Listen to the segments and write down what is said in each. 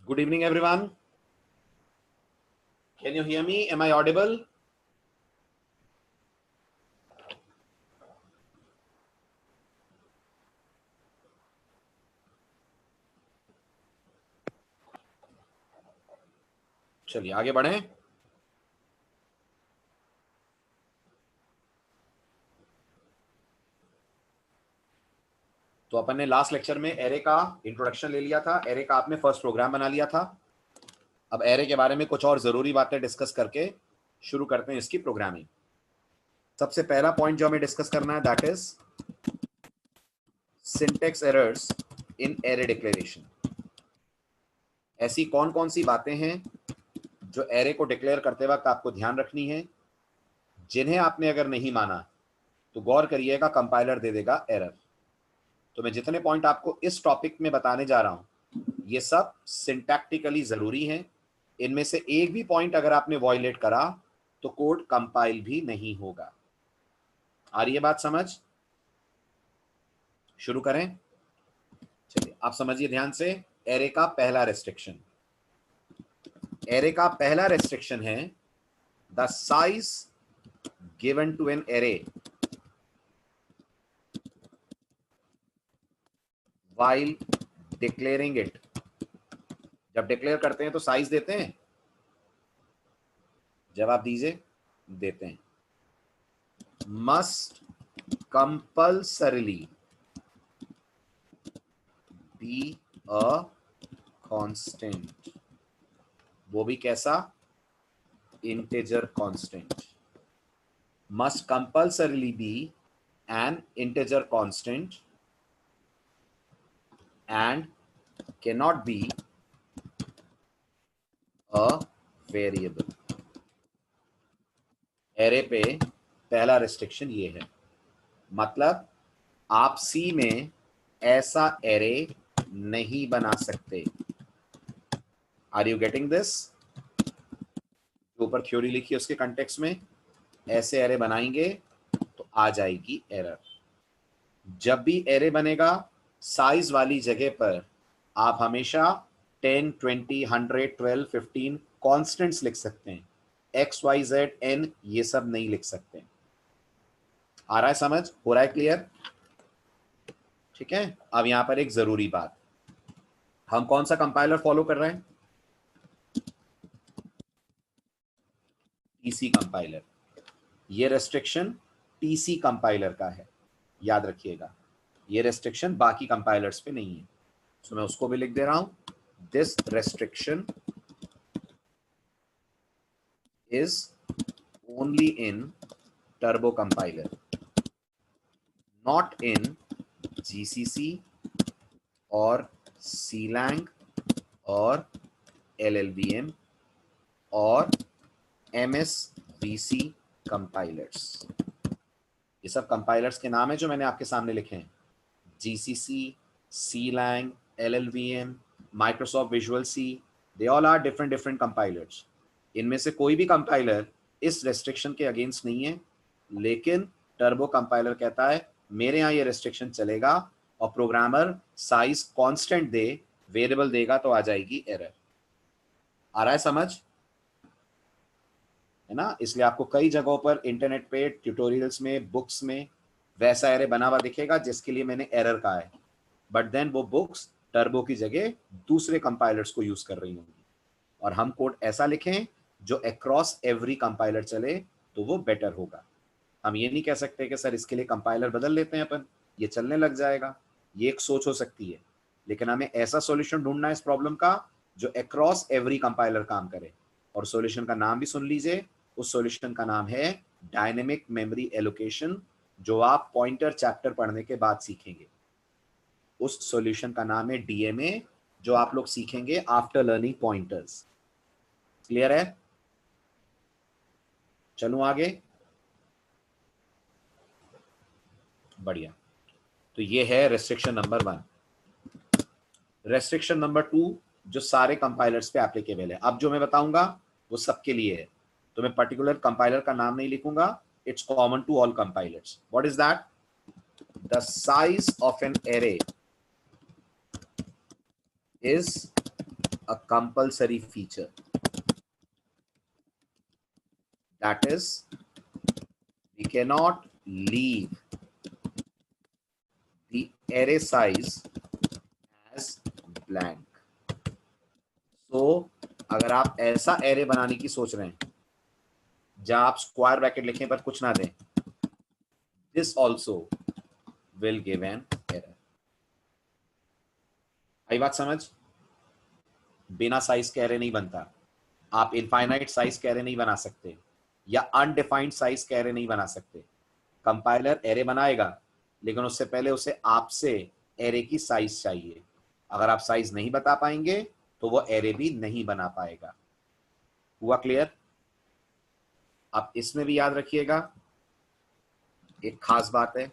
Good evening, everyone. Can you hear me? Am I audible? चलिए आगे बढ़ें। तो अपन ने लास्ट लेक्चर में एरे का इंट्रोडक्शन ले लिया था। एरे का आपने फर्स्ट प्रोग्राम बना लिया था। अब एरे के बारे में कुछ और जरूरी बातें डिस्कस करके शुरू करते हैं इसकी प्रोग्रामिंग। सबसे पहला पॉइंट जो हमें डिस्कस करना है that is syntax errors in array declaration. ऐसी कौन कौन सी बातें हैं जो एरे को डिक्लेयर करते वक्त आपको ध्यान रखनी है, जिन्हें आपने अगर नहीं माना तो गौर करिएगा, कंपाइलर दे देगा एरर। तो मैं जितने पॉइंट आपको इस टॉपिक में बताने जा रहा हूं ये सब सिंटैक्टिकली जरूरी हैं। इनमें से एक भी पॉइंट अगर आपने वॉयलेट करा तो कोड कंपाइल भी नहीं होगा। आ रही है बात समझ? शुरू करें। चलिए आप समझिए ध्यान से। एरे का पहला रेस्ट्रिक्शन, एरे का पहला रेस्ट्रिक्शन है the size given to an array while declaring it। जब डिक्लेयर करते हैं तो साइज देते हैं, जवाब दीजिए। देते हैं। Must compulsorily be a constant. वो भी कैसा? Integer constant. Must compulsorily be an integer constant and cannot be a variable। Array पे पहला रेस्ट्रिक्शन ये है, मतलब आप सी में ऐसा एरे नहीं बना सकते। Are you getting this? जो ऊपर थ्योरी लिखी है उसके कंटेक्स्ट में ऐसे एरे बनाएंगे तो आ जाएगी एरर। जब भी एरे बनेगा साइज वाली जगह पर आप हमेशा 10, 20, 100, 12, 15 कॉन्स्टेंट्स लिख सकते हैं। एक्स वाई जेड एन ये सब नहीं लिख सकते। आ रहा है समझ? हो रहा है क्लियर? ठीक है। अब यहां पर एक जरूरी बात, हम कौन सा कंपाइलर फॉलो कर रहे हैं? TC compiler. ये रेस्ट्रिक्शन टीसी कंपाइलर का है, याद रखिएगा। ये रेस्ट्रिक्शन बाकी कंपाइलर्स पे नहीं है। तो मैं उसको भी लिख दे रहा हूं। This restriction is only in turbo compiler, not in GCC or CLang or LLVM और MSVC compilers। ये सब कंपाइलर्स के नाम है जो मैंने आपके सामने लिखे हैं। GCC, CLang, LLVM, Microsoft Visual C, they all are different compilers। इनमें से कोई भी कंपाइलर इस रेस्ट्रिक्शन के अगेंस्ट नहीं है, लेकिन टर्बो कंपाइलर कहता है मेरे यहाँ ये रेस्ट्रिक्शन चलेगा और प्रोग्रामर साइज कांस्टेंट दे, वेरिएबल देगा तो आ जाएगी एरर। आ रहा है समझ? है ना? इसलिए आपको कई जगहों पर इंटरनेट पे ट्यूटोरियल्स में, बुक्स में वैसा एरे बना हुआ दिखेगा जिसके लिए मैंने एरर कहा है, बट देन वो बुक्स टर्बो की जगह दूसरे कंपाइलर्स को यूज कर रही होंगी। और हम कोड ऐसा लिखें जो अक्रॉस एवरी कंपाइलर चले तो वो बेटर होगा। हम ये नहीं कह सकते कि सर इसके लिए कंपाइलर बदल लेते हैं अपन, ये चलने लग जाएगा। ये एक सोच हो सकती है, लेकिन हमें ऐसा सॉल्यूशन ढूंढना है इस प्रॉब्लम का जो अक्रॉस एवरी कंपाइलर काम करे। और सॉल्यूशन का नाम भी सुन लीजिए, उस सॉल्यूशन का नाम है डायनेमिक मेमोरी एलोकेशन, जो आप पॉइंटर चैप्टर पढ़ने के बाद सीखेंगे। उस सॉल्यूशन का नाम है डीएमए, जो आप लोग सीखेंगे आफ्टर लर्निंग पॉइंटर्स। क्लियर है? चलूं आगे? बढ़िया। तो ये है रेस्ट्रिक्शन नंबर 1। रेस्ट्रिक्शन नंबर 2 जो सारे कंपाइलर्स पे एप्लीकेबल है। अब जो मैं बताऊंगा वो सबके लिए है, तो मैं पर्टिकुलर कंपाइलर का नाम नहीं लिखूंगा, it's common to all compilers. What is that? The size of an array is a compulsory feature, that is we cannot leave the array size as blank. So अगर आप ऐसा एरे बनाने की सोच रहे हैं जहां आप स्क्वायर ब्रैकेट लिखें पर कुछ ना दें, this also will give an error. आई बात समझ? बिना साइज के एरे नहीं बनता। आप इनफाइनाइट साइज के एरे नहीं बना सकते या अनडिफाइंड साइज के एरे नहीं बना सकते। कंपाइलर एरे बनाएगा लेकिन उससे पहले उसे आपसे एरे की साइज चाहिए। अगर आप साइज नहीं बता पाएंगे तो वो एरे भी नहीं बना पाएगा। हुआ क्लियर? आप इसमें भी याद रखिएगा एक खास बात है,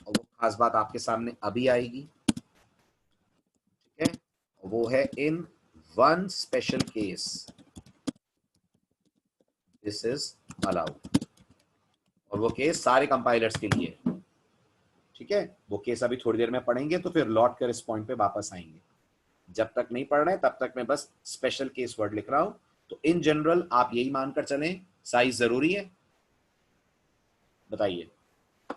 और वो खास बात आपके सामने अभी आएगी, ठीक है? वो है in one special case this is allowed, और वो केस सारे कंपाइलर्स के लिए, ठीक है? वो केस अभी थोड़ी देर में पढ़ेंगे तो फिर लौट कर इस पॉइंट पे वापस आएंगे। जब तक नहीं पढ़ रहे तब तक मैं बस स्पेशल केस वर्ड लिख रहा हूं। तो इन जनरल आप यही मानकर चलें साइज जरूरी है। बताइए,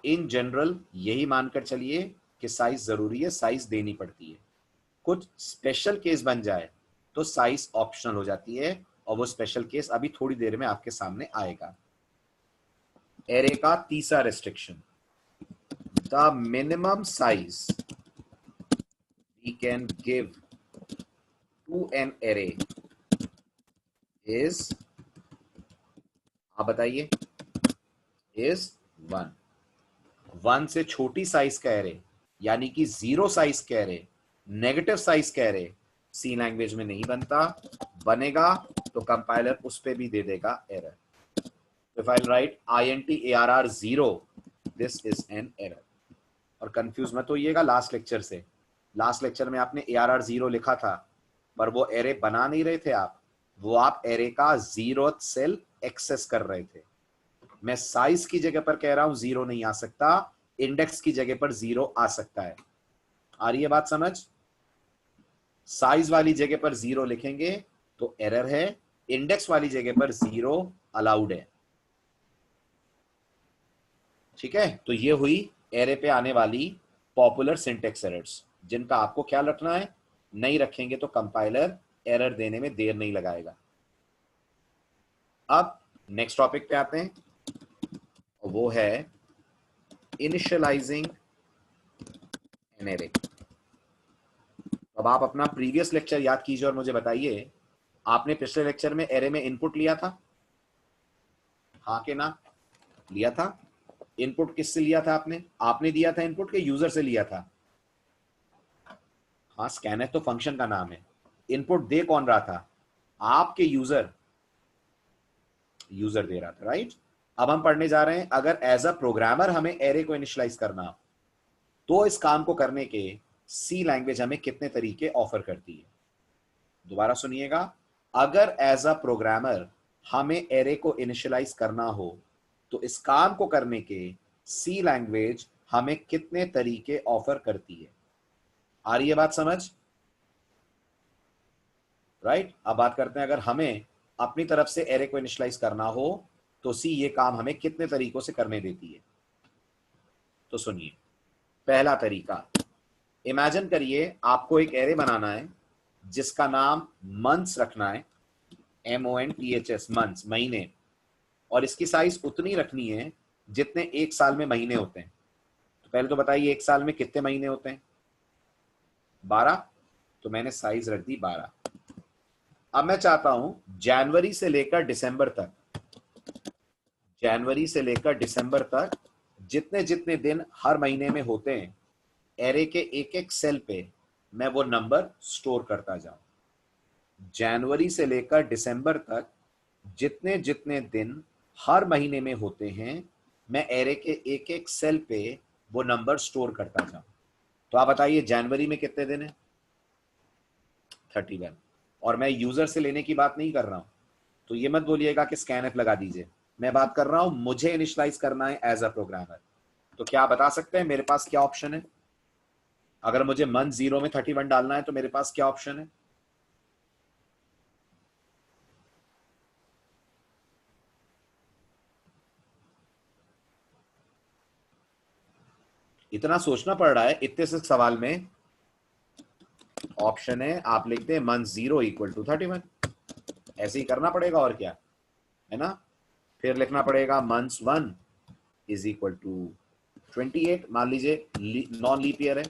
इन जनरल यही मानकर चलिए कि साइज जरूरी है, साइज देनी पड़ती है। कुछ स्पेशल केस बन जाए तो साइज ऑप्शनल हो जाती है, और वो स्पेशल केस अभी थोड़ी देर में आपके सामने आएगा। एरे का तीसरा restriction, the minimum size we can give to an array is, आप बताइए, इज 1। 1 से छोटी साइज का एरे यानी कि 0 साइज का एरे, नेगेटिव साइज का एरे सी लैंग्वेज में नहीं बनता। बनेगा तो कंपाइलर उस पे भी दे देगा error. If I right INT ARR 0, this is an error. और कंफ्यूज मत होइएगा लास्ट लेक्चर से। लास्ट लेक्चर में आपने ARR 0 लिखा था पर वो एरे बना नहीं रहे थे आप, वो आप एरे का 0th सेल एक्सेस कर रहे थे। मैं साइज की जगह पर कह रहा हूं 0 नहीं आ सकता, इंडेक्स की जगह पर 0 आ सकता है। आ रही है बात समझ? साइज वाली जगह पर 0 लिखेंगे तो एरर है, इंडेक्स वाली जगह पर 0 अलाउड है। ठीक है? तो ये हुई एरे पे आने वाली पॉपुलर सिंटेक्स एरर्स, जिनका आपको ख्याल रखना है। नहीं रखेंगे तो कंपाइलर एरर देने में देर नहीं लगाएगा। अब नेक्स्ट टॉपिक पे आते हैं, वो है इनिशियलाइजिंग एन एरे। अब आप अपना प्रीवियस लेक्चर याद कीजिए और मुझे बताइए, आपने पिछले लेक्चर में एरे में इनपुट लिया था? हाँ के ना? लिया था। इनपुट किससे लिया था आपने? आपने दिया था इनपुट के यूजर से लिया था? हाँ, स्कैनफ तो फंक्शन का नाम है। इनपुट दे कौन रहा था? आपके यूजर दे रहा था, राइट? अब हम पढ़ने जा रहे हैं, अगर एज अ प्रोग्रामर हमें एरे को इनिशियलाइज करना तो इस काम को करने के सी लैंग्वेज हमें कितने तरीके ऑफर करती है। दोबारा सुनिएगा, अगर एज अ प्रोग्रामर हमें एरे को इनिशियलाइज करना हो तो इस काम को करने के सी लैंग्वेज हमें कितने तरीके ऑफर करती है। आ रही है बात समझ? राइट? अब बात करते हैं, अगर हमें अपनी तरफ से एरे को इनिशियलाइज करना हो तो सी ये काम हमें कितने तरीकों से करने देती है। तो सुनिए, पहला तरीका, इमेजिन करिए आपको एक एरे बनाना है जिसका नाम मंथ्स रखना है, MONTHS, मंथ्स, महीने, और इसकी साइज उतनी रखनी है जितने एक साल में महीने होते हैं। तो पहले तो बताइए एक साल में कितने महीने होते हैं? 12। तो मैंने साइज रख दी 12। अब मैं चाहता हूं जनवरी से लेकर दिसंबर तक, जनवरी से लेकर दिसंबर तक जितने जितने दिन हर महीने में होते हैं, एरे के एक एक सेल पे मैं वो नंबर स्टोर करता जाऊं। जनवरी से लेकर दिसंबर तक जितने जितने दिन हर महीने में होते हैं, मैं एरे के एक एक सेल पे वो नंबर स्टोर करता जाऊं। तो आप बताइए जनवरी में कितने दिन है? 31। और मैं यूजर से लेने की बात नहीं कर रहा हूं, तो ये मत बोलिएगा कि स्कैनफ लगा दीजिए। मैं बात कर रहा हूं मुझे इनिशियलाइज करना है एज अ प्रोग्रामर। तो क्या आप बता सकते हैं मेरे पास क्या ऑप्शन है? अगर मुझे मंथ 0 में 31 डालना है तो मेरे पास क्या ऑप्शन है? इतना सोचना पड़ रहा है इतने से सवाल में। ऑप्शन है आप लिखते हैं मंथ 0 इक्वल टू 31, ऐसे ही करना पड़ेगा और क्या है ना। फिर लिखना पड़ेगा मंथ्स 1 इज इक्वल टू 28, मान लीजिए नॉन लीप ईयर है।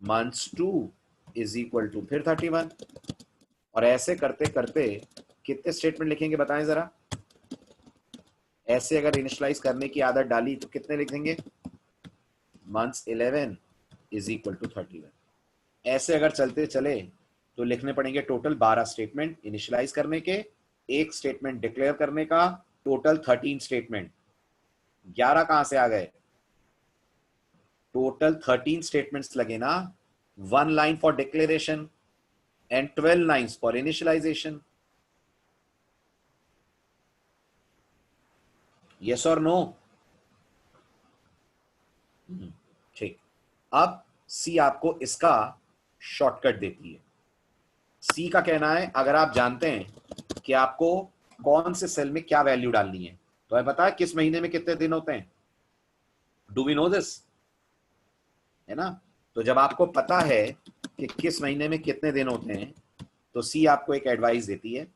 मंथ्स 2 इज इक्वल टू फिर 31, और ऐसे करते करते कितने स्टेटमेंट लिखेंगे बताएं जरा। ऐसे अगर इनिशियलाइज करने की आदत डाली तो कितने लिखेंगे, मंथ्स 11 इज इक्वल टू 31। ऐसे अगर चलते चले तो लिखने पड़ेंगे टोटल 12 स्टेटमेंट इनिशियलाइज करने के, एक स्टेटमेंट डिक्लेयर करने का, टोटल 13 स्टेटमेंट। 11 कहां से आ गए, टोटल 13 स्टेटमेंट्स लगे ना, 1 line for declaration and 12 lines for initialization. Yes और नो। ठीक, अब सी आपको इसका शॉर्टकट देती है। सी का कहना है अगर आप जानते हैं कि आपको कौन से सेल में क्या वैल्यू डालनी है, तो है पता है किस महीने में कितने दिन होते हैं, डू वी नो दिस, है ना। तो जब आपको पता है कि किस महीने में कितने दिन होते हैं, तो सी आपको एक एडवाइस देती है।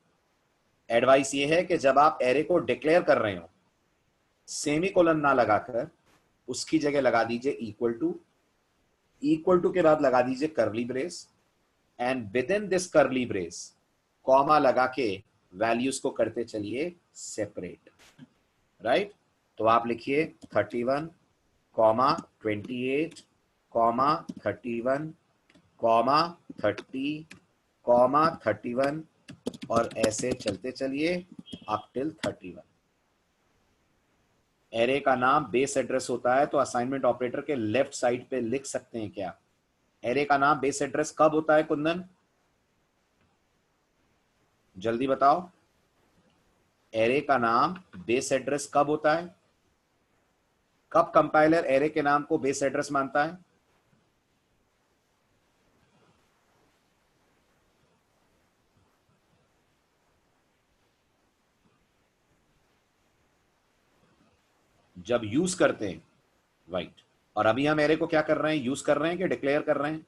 एडवाइस ये है कि जब आप एरे को डिक्लेयर कर रहे हो, सेमीकोलन ना लगाकर उसकी जगह लगा दीजिए इक्वल टू, इक्वल टू के बाद लगा दीजिए करली brace, and with in this करली ब्रेस कॉमा लगा के वैल्यूज को करते चलिए सेपरेट, राइट। तो आप लिखिए 31 कॉमा 28 कॉमा 31 कॉमा 30 कॉमा 31, और ऐसे चलते चलिए अप टिल 31। एरे का नाम बेस एड्रेस होता है, तो असाइनमेंट ऑपरेटर के लेफ्ट साइड पे लिख सकते हैं क्या, एरे का नाम बेस एड्रेस कब होता है कुंदन, जल्दी बताओ। एरे का नाम बेस एड्रेस कब होता है, कब कंपाइलर एरे के नाम को बेस एड्रेस मानता है। जब यूज करते हैं, राइट। और अभी हम एरे को क्या कर रहे हैं, यूज कर रहे हैं कि डिक्लेयर कर रहे हैं।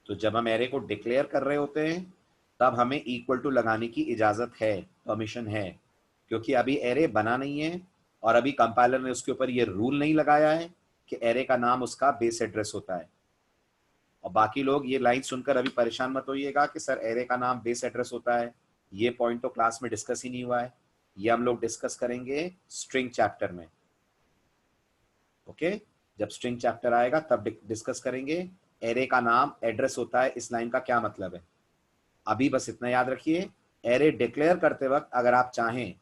तो जब हम एरे को डिक्लेयर कर रहे होते हैं तब हमें इक्वल टू लगाने की इजाजत है, परमिशन है, क्योंकि अभी एरे बना नहीं है और अभी कंपाइलर ने उसके ऊपर ये रूल नहीं लगाया है कि एरे का नाम उसका बेस एड्रेस होता है। और बाकी लोग ये लाइन सुनकर अभी परेशान मत होइएगा कि सर एरे का नाम बेस एड्रेस होता है, ये पॉइंट तो क्लास में डिस्कस ही नहीं हुआ है, ये हम लोग डिस्कस करेंगे स्ट्रिंग चैप्टर में। ओके, जब स्ट्रिंग चैप्टर आएगा तब डिस्कस करेंगे एरे का नाम एड्रेस होता है, इस लाइन का क्या मतलब है। अभी बस इतना याद रखिए, एरे डिक्लेयर करते वक्त अगर आप चाहें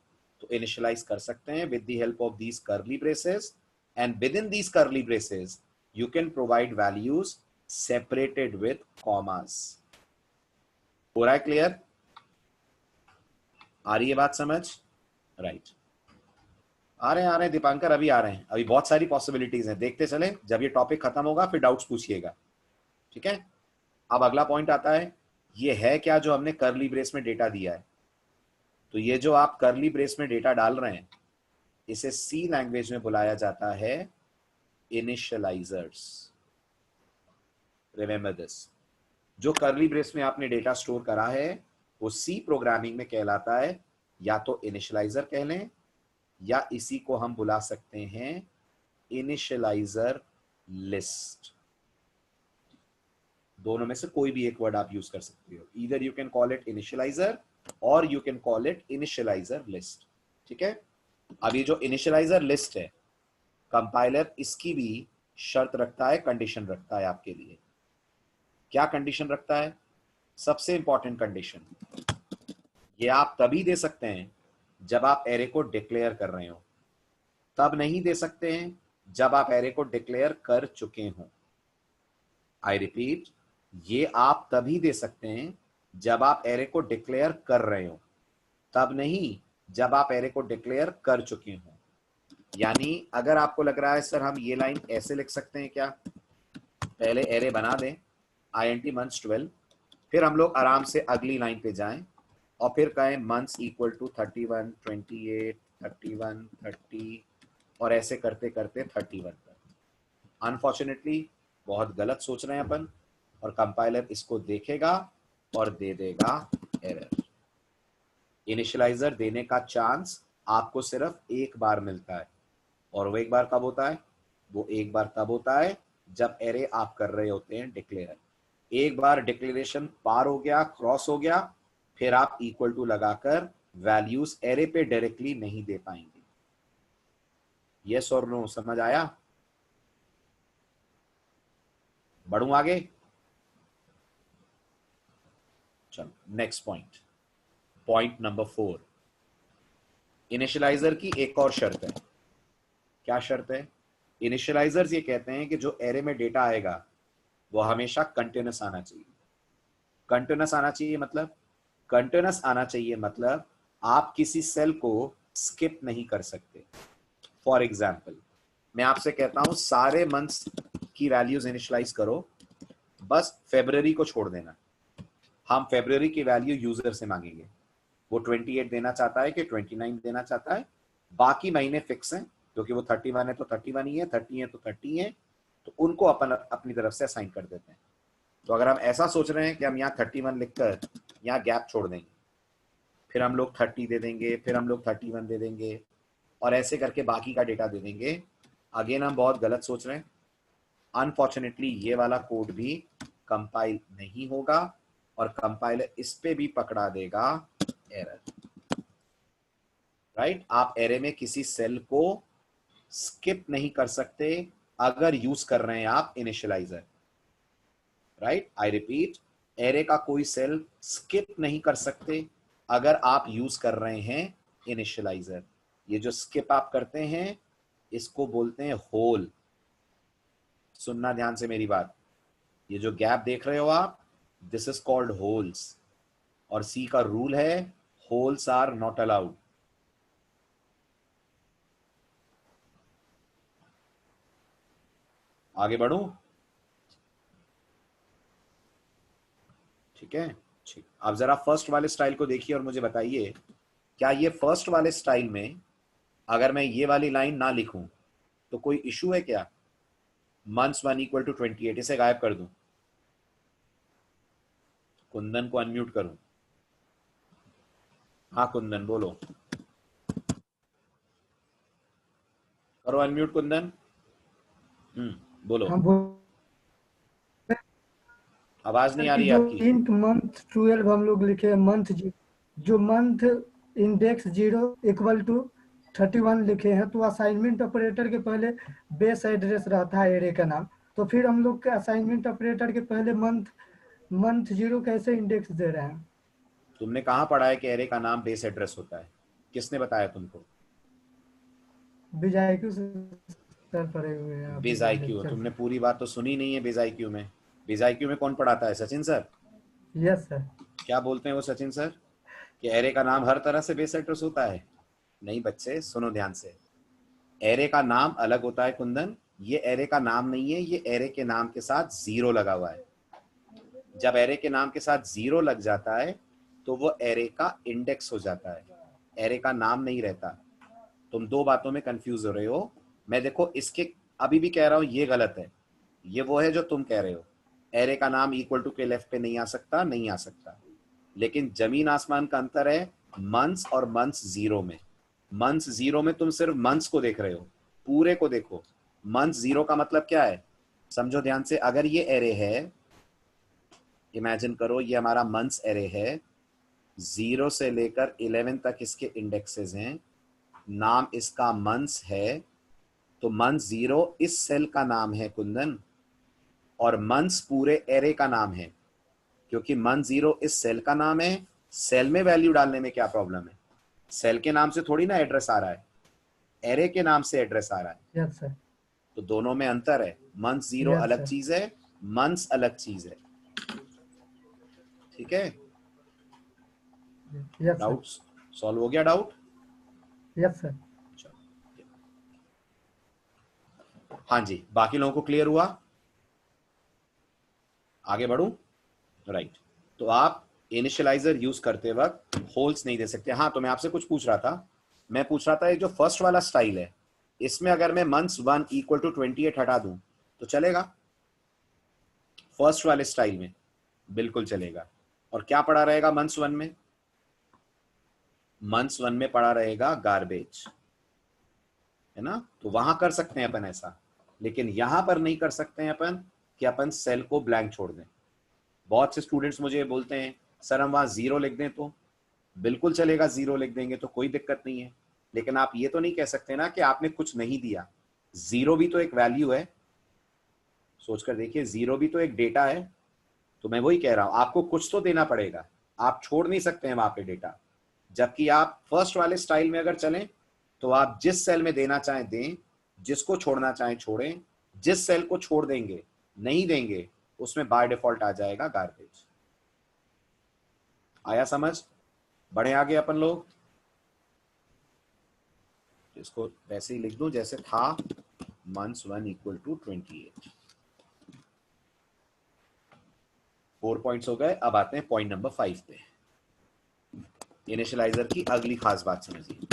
तो इनिशियलाइज कर सकते हैं with the help of these curly braces, and with in these curly braces you can provide values separated with commas. हो रहा है क्लियर, आ रही है बात समझ, राइट। आ रहे हैं दीपांकर, अभी आ रहे हैं, अभी बहुत सारी पॉसिबिलिटीज हैं, देखते चले, जब ये टॉपिक खत्म होगा फिर डाउट्स पूछिएगा, ठीक है। अब अगला पॉइंट आता है, ये है क्या जो हमने कर्ली ब्रेस में डेटा दिया है। तो ये जो आप कर्ली ब्रेस में डेटा डाल रहे हैं इसे सी लैंग्वेज में बुलाया जाता है इनिशियलाइजर्स। रिमेंबर दिस, जो कर्ली ब्रेस में आपने डेटा स्टोर करा है वो सी प्रोग्रामिंग में कहलाता है या तो इनिशियलाइजर कह लें, या इसी को हम बुला सकते हैं इनिशियलाइजर लिस्ट। दोनों में से कोई भी एक वर्ड आप यूज कर सकते हो, either you can call it initialiser और you can call it initialiser list, ठीक है। अब ये जो इनिशियलाइजर लिस्ट है, कंपाइलर इसकी भी शर्त रखता है, कंडीशन रखता है आपके लिए। क्या कंडीशन रखता है, सबसे इंपॉर्टेंट कंडीशन, ये आप तभी दे सकते हैं जब आप एरे को डिक्लेयर कर रहे हो, तब नहीं दे सकते हैं जब आप एरे को डिक्लेयर कर चुके हो। आई रिपीट, ये आप तभी दे सकते हैं जब आप एरे को डिक्लेयर कर रहे हो, तब नहीं जब आप एरे को डिक्लेयर कर चुके हो। यानी अगर आपको लग रहा है सर हम ये लाइन ऐसे लिख सकते हैं क्या, पहले एरे बना दें int months 12, फिर हम लोग आराम से अगली लाइन पे जाएं और फिर कहें मंथ्स इक्वल टू 31, 28, 31, 30 और ऐसे करते करते 31 तक। अनफॉर्चुनेटली बहुत गलत सोच रहे हैं अपन, और कंपाइलर इसको देखेगा और दे देगा एरर। इनिशियलाइजर देने का चांस आपको सिर्फ एक बार मिलता है, और वो एक बार कब होता है, वो एक बार तब होता है जब एरे आप कर रहे होते हैं डिक्लेयर। एक बार डिक्लेरेशन पार हो गया, क्रॉस हो गया, फिर आप इक्वल टू लगाकर वैल्यूज एरे पे डायरेक्टली नहीं दे पाएंगे। यस और नो, समझ आया? बढ़ूं आगे? चलो next point, point number 4। Initialiser की एक और शर्त है। क्या शर्त है? इनिशियलाइजर्स ये कहते हैं कि जो एरे में डेटा आएगा वो हमेशा कंटिन्यूस आना चाहिए। कंटिन्यूस आना चाहिए मतलब, कंटिन्यूस आना चाहिए मतलब आप किसी सेल को स्किप नहीं कर सकते। फॉर एग्जाम्पल, मैं आपसे कहता हूं सारे मंथ्स की वैल्यूज इनिशियलाइज करो, बस फेब्रुअरी को छोड़ देना। हम फेब्रुअरी की वैल्यू यूजर से मांगेंगे, वो 28 देना चाहता है कि 29 देना चाहता है, बाकी महीने फिक्स हैं क्योंकि वो 31 है तो 31 ही है, 30 है तो 30 है, तो उनको अपन अपनी तरफ से असाइन कर देते हैं। तो अगर हम ऐसा सोच रहे हैं कि हम यहाँ 31 लिखकर यहाँ गैप छोड़ देंगे, फिर हम लोग 30 दे देंगे, फिर हम लोग 31 दे देंगे, और ऐसे करके बाकी का डेटा दे देंगे, अगेन हम बहुत गलत सोच रहे हैं। अनफॉर्चुनेटली ये वाला कोड भी कंपाइल नहीं होगा, और कंपाइलर इस पे भी पकड़ा देगा एरर। राइट? आप एरे में किसी सेल को स्किप नहीं कर सकते अगर यूज कर रहे हैं आप initialiser. Right? I repeat, array का कोई सेल स्किप नहीं कर सकते अगर आप यूज कर रहे हैं इनिशियलाइजर। ये जो स्किप आप करते हैं इसको बोलते हैं होल। सुनना ध्यान से मेरी बात, ये जो गैप देख रहे हो आप, दिस इज कॉल्ड होल्स, और सी का रूल है होल्स आर नॉट अलाउड। आगे बढ़ूं? ठीक है, ठीक। अब जरा फर्स्ट वाले स्टाइल को देखिए और मुझे बताइए, क्या ये फर्स्ट वाले स्टाइल में अगर मैं ये वाली लाइन ना लिखूं तो कोई इशू है क्या? मंथ्स 1 इक्वल टू 28, इसे गायब कर दूं, कुंदन को अनम्यूट करूं? हाँ कुंदन बोलो, करो अनम्यूट कुंदन। बोलो, हम आवाज नहीं आ कि रही है जो आपकी। इंट मंथ 12 हम लोग लिखे हैं, मंथ जो मंथ इंडेक्स 0 इक्वल टू 31 लिखे हैं, तो असाइनमेंट ऑपरेटर के पहले बेस एड्रेस रहता है एरे का नाम। तो फिर हम लोग के असाइनमेंट ऑपरेटर के पहले मंथ मंथ 0 कैसे इंडेक्स दे रहे हैं? तुमने कहाँ पढ़ा है कि एरे का नाम बेस एड्रेस होता है? किसने बताया तुमको? बीजाईक्यू से सर पढ़े हुए हैं अभी बेज आई क्यू, लेक्चर तुमने पे। पूरी बात तो सुनी नहीं है। बेज आई क्यू में, बेज आई क्यू में कौन पढ़ाता है? सचिन सर। Yes sir. क्या बोलते हैं वो सचिन सर, कि एरे का नाम हर तरह से बेस एड्रेस होता है? नहीं बच्चे, सुनो ध्यान से, एरे का नाम अलग होता है कुंदन। ये एरे का नाम नहीं है, ये एरे के नाम के साथ जीरो लगा हुआ है। जब एरे के नाम के साथ जीरो लग जाता है तो वो एरे का इंडेक्स हो जाता है, एरे का नाम नहीं रहता। तुम दो बातों में कंफ्यूज हो रहे हो। मैं देखो इसके अभी भी कह रहा हूं ये गलत है, ये वो है जो तुम कह रहे हो। एरे का नाम इक्वल टू के लेफ्ट पे नहीं आ सकता, नहीं आ सकता, लेकिन जमीन आसमान का अंतर है मंथ्स और मंथ्स जीरो में। मंथ्स जीरो में तुम सिर्फ मंथ्स को देख रहे हो, पूरे को देखो। मंथ्स जीरो का मतलब क्या है, समझो ध्यान से। अगर ये एरे है, इमेजिन करो ये हमारा मंथ्स एरे है, 0 से लेकर 11 तक इसके इंडेक्सेस हैं, नाम इसका मंथ्स है, तो मंथ 0 इस सेल का नाम है कुंदन, और मंथ्स पूरे एरे का नाम है। क्योंकि मंथ 0 इस सेल का नाम है, सेल में वैल्यू डालने में क्या प्रॉब्लम है? सेल के नाम से थोड़ी ना एड्रेस आ रहा है, एरे के नाम से एड्रेस आ रहा है। Yes sir. तो दोनों में अंतर है, मंथ 0 यस अलग सर। चीज है, मंथ्स अलग चीज है। ठीक है? Yes sir. डाउट सॉल्व हो गया? डाउट? Yes sir. हाँ जी, बाकी लोगों को क्लियर हुआ? आगे बढ़ूं? राइट। तो आप इनिशियलाइजर यूज करते वक्त होल्स नहीं दे सकते। हाँ, तो मैं आपसे कुछ पूछ रहा था, मैं पूछ रहा था ये जो फर्स्ट वाला स्टाइल है, इसमें अगर मैं मंथ्स 1 इक्वल टू 28 हटा दूं तो चलेगा? फर्स्ट वाले स्टाइल में बिल्कुल चलेगा। और क्या पड़ा रहेगा मंथ्स 1 में? मंथ्स 1 में पड़ा रहेगा गार्बेज, है ना? तो वहां कर सकते हैं अपन ऐसा, लेकिन यहां पर नहीं कर सकते हैं अपन कि अपन सेल को ब्लैंक छोड़ दें। बहुत से स्टूडेंट्स मुझे बोलते हैं सर हम वहां जीरो लिख दें, तो बिल्कुल चलेगा, जीरो लिख देंगे तो कोई दिक्कत नहीं है। लेकिन आप ये तो नहीं कह सकते ना कि आपने कुछ नहीं दिया। जीरो भी तो एक वैल्यू है, सोचकर देखिए, जीरो भी तो एक डेटा है। तो मैं वही कह रहा हूं, आपको कुछ तो देना पड़ेगा, आप छोड़ नहीं सकते हैं वहां पे डेटा। जबकि आप फर्स्ट वाले स्टाइल में अगर चलें तो आप जिस सेल में देना चाहें दें, जिसको छोड़ना चाहें छोड़ें। जिस सेल को छोड़ देंगे, नहीं देंगे, उसमें बाय डिफॉल्ट आ जाएगा गार्बेज। आया समझ? बढ़े आगे अपन लोग। इसको वैसे ही लिख दूं जैसे था, मंथ्स 1 इक्वल टू 28। 4 पॉइंट्स हो गए। अब आते हैं पॉइंट नंबर 5 पे। इनिशियलाइजर की अगली खास बात समझिए।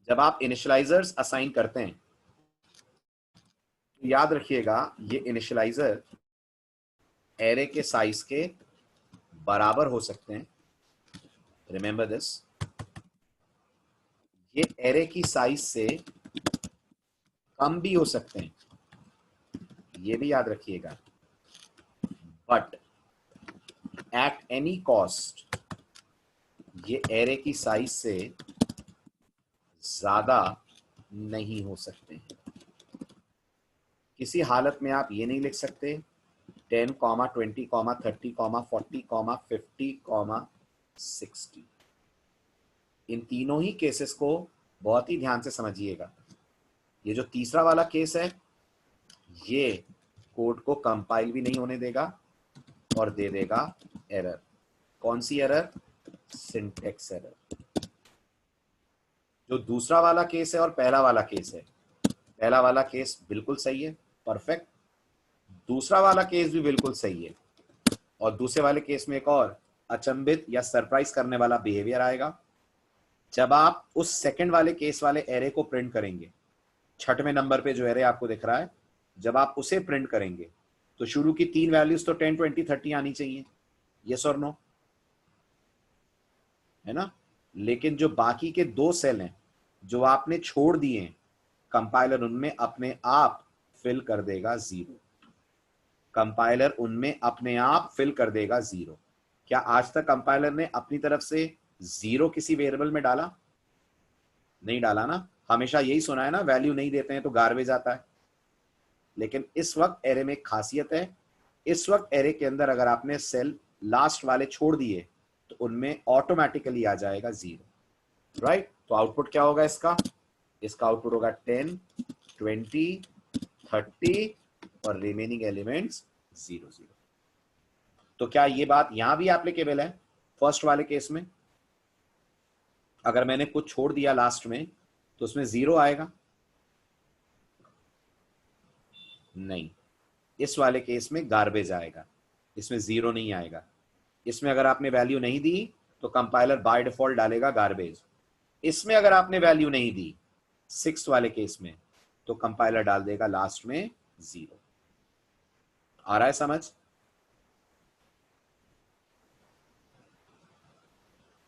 जब आप इनिशियलाइजर्स असाइन करते हैं तो याद रखिएगा ये इनिशियलाइजर एरे के साइज के बराबर हो सकते हैं। रिमेंबर दिस, ये एरे की साइज से कम भी हो सकते हैं, ये भी याद रखिएगा। बट एट एनी कॉस्ट ये एरे की साइज से ज्यादा नहीं हो सकते हैं। किसी हालत में आप ये नहीं लिख सकते 10, 20, 30, 40, 50, 60। इन तीनों ही केसेस को बहुत ही ध्यान से समझिएगा। ये जो तीसरा वाला केस है, ये कोड को कंपाइल भी नहीं होने देगा और दे देगा एरर। कौन सी एरर? Syntax error. जो दूसरा वाला केस है और पहला वाला केस है, पहला वाला केस बिल्कुल सही है, परफेक्ट। दूसरा वाला केस भी बिल्कुल सही है। और दूसरे वाले केस में एक और अचंभित या सरप्राइज करने वाला बिहेवियर आएगा। जब आप उस सेकंड वाले केस वाले एरे को प्रिंट करेंगे, छठवें नंबर पे जो एरे आपको दिख रहा है, जब आप उसे प्रिंट करेंगे तो शुरू की 3 वैल्यूज तो 10, 20, 30 आनी चाहिए, यस और नो, है ना? लेकिन जो बाकी के 2 सेल हैं जो आपने छोड़ दिए हैं, कंपाइलर उनमें अपने आप फिल कर देगा 0। कंपाइलर उनमें अपने आप फिल कर देगा 0। क्या आज तक कंपाइलर ने अपनी तरफ से 0 किसी वेरिएबल में डाला? नहीं डाला ना। हमेशा यही सुना है ना, वैल्यू नहीं देते हैं तो गार्बेज आता है। लेकिन इस वक्त एरे में एक खासियत है, इस वक्त एरे के अंदर अगर आपने सेल लास्ट वाले छोड़ दिए तो उनमें ऑटोमेटिकली आ जाएगा 0। राइट? तो आउटपुट क्या होगा इसका? इसका आउटपुट होगा 10, 20, 30 और रिमेनिंग एलिमेंट्स 0, 0। तो क्या ये बात यहां भी एप्लीकेबल है? फर्स्ट वाले केस में अगर मैंने कुछ छोड़ दिया लास्ट में तो उसमें 0 आएगा? नहीं, इस वाले केस में गार्बेज आएगा, इसमें 0 नहीं आएगा। इसमें अगर आपने वैल्यू नहीं दी तो कंपाइलर बाय डिफॉल्ट डालेगा गार्बेज। इसमें अगर आपने वैल्यू नहीं दी, 6 वाले केस में, तो कंपाइलर डाल देगा लास्ट में 0। आ रहा है समझ?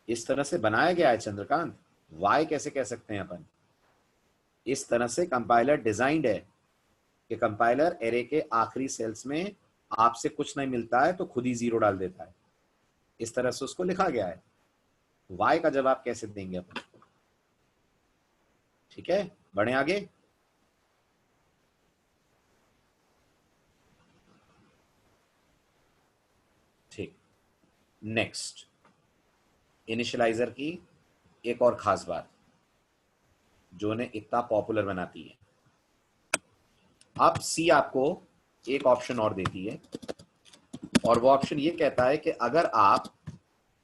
इस तरह से बनाया गया है चंद्रकांत। वाई कैसे कह सकते हैं अपन? इस तरह से कंपाइलर डिजाइंड है कि कंपाइलर एरे के आखिरी सेल्स में आपसे कुछ नहीं मिलता है तो खुद ही 0 डाल देता है। इस तरह से उसको लिखा गया है। वाई का जवाब कैसे देंगे अपन? ठीक है, बढ़े आगे। ठीक, नेक्स्ट, इनिशियलाइजर की एक और खास बात जो ने इतना पॉपुलर बनाती है। अब सी आपको एक ऑप्शन और देती है, और वो ऑप्शन ये कहता है कि अगर आप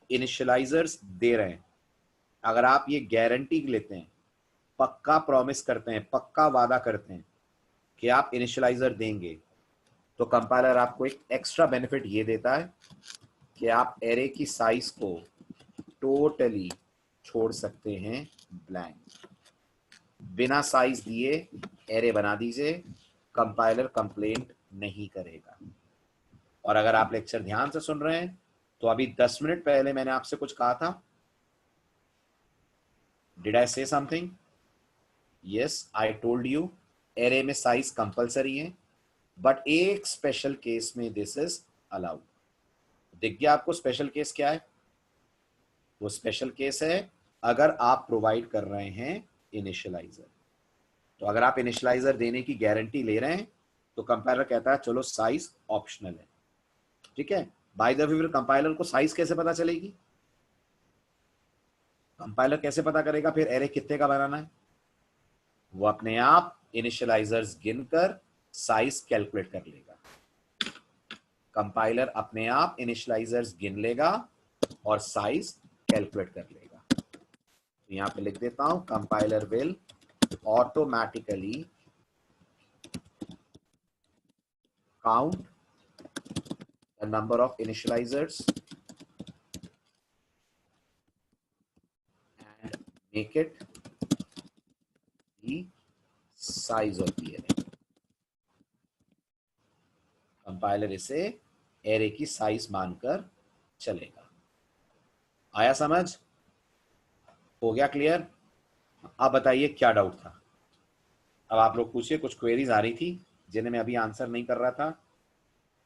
इनिशियलाइजर्स दे रहे हैं, अगर आप ये गारंटी लेते हैं, पक्का प्रॉमिस करते हैं, पक्का वादा करते हैं कि आप इनिशियलाइजर देंगे तो कंपाइलर आपको एक एक्स्ट्रा बेनिफिट ये देता है कि आप एरे की साइज को टोटली छोड़ सकते हैं ब्लैंक। बिना साइज दिए एरे बना दीजिए, कंपाइलर कंप्लेंट नहीं करेगा। और अगर आप लेक्चर ध्यान से सुन रहे हैं तो अभी 10 मिनट पहले मैंने आपसे कुछ कहा था। डिड आई से something? Yes, I told you array में साइज कंपलसरी है, बट एक स्पेशल केस में दिस इज अलाउड। दिख गया आपको स्पेशल केस क्या है? वो स्पेशल केस है अगर आप प्रोवाइड कर रहे हैं इनिशियलाइजर। तो अगर आप इनिशियलाइजर देने की गारंटी ले रहे हैं तो कंपाइलर कहता है चलो साइज ऑप्शनल है, ठीक है। बाय द वे, फिर कंपाइलर को साइज कैसे पता चलेगी? कंपाइलर कैसे पता करेगा फिर एरे कितने का बनाना है? वो अपने आप इनिशियलाइजर्स गिनकर साइज कैलकुलेट कर लेगा। कंपाइलर अपने आप इनिशियलाइजर्स गिन लेगा और साइज कैलकुलेट कर लेगा। तो यहां पे लिख देता हूं, compiler will automatically count the number of initialisers and make it the size of the array. Compiler इसे एरे की साइज मानकर चलेगा। आया समझ? हो गया क्लियर? अब बताइए क्या डाउट था। अब आप लोग पूछिए, कुछ क्वेरीज आ रही थी जिन्हें मैं अभी आंसर नहीं कर रहा था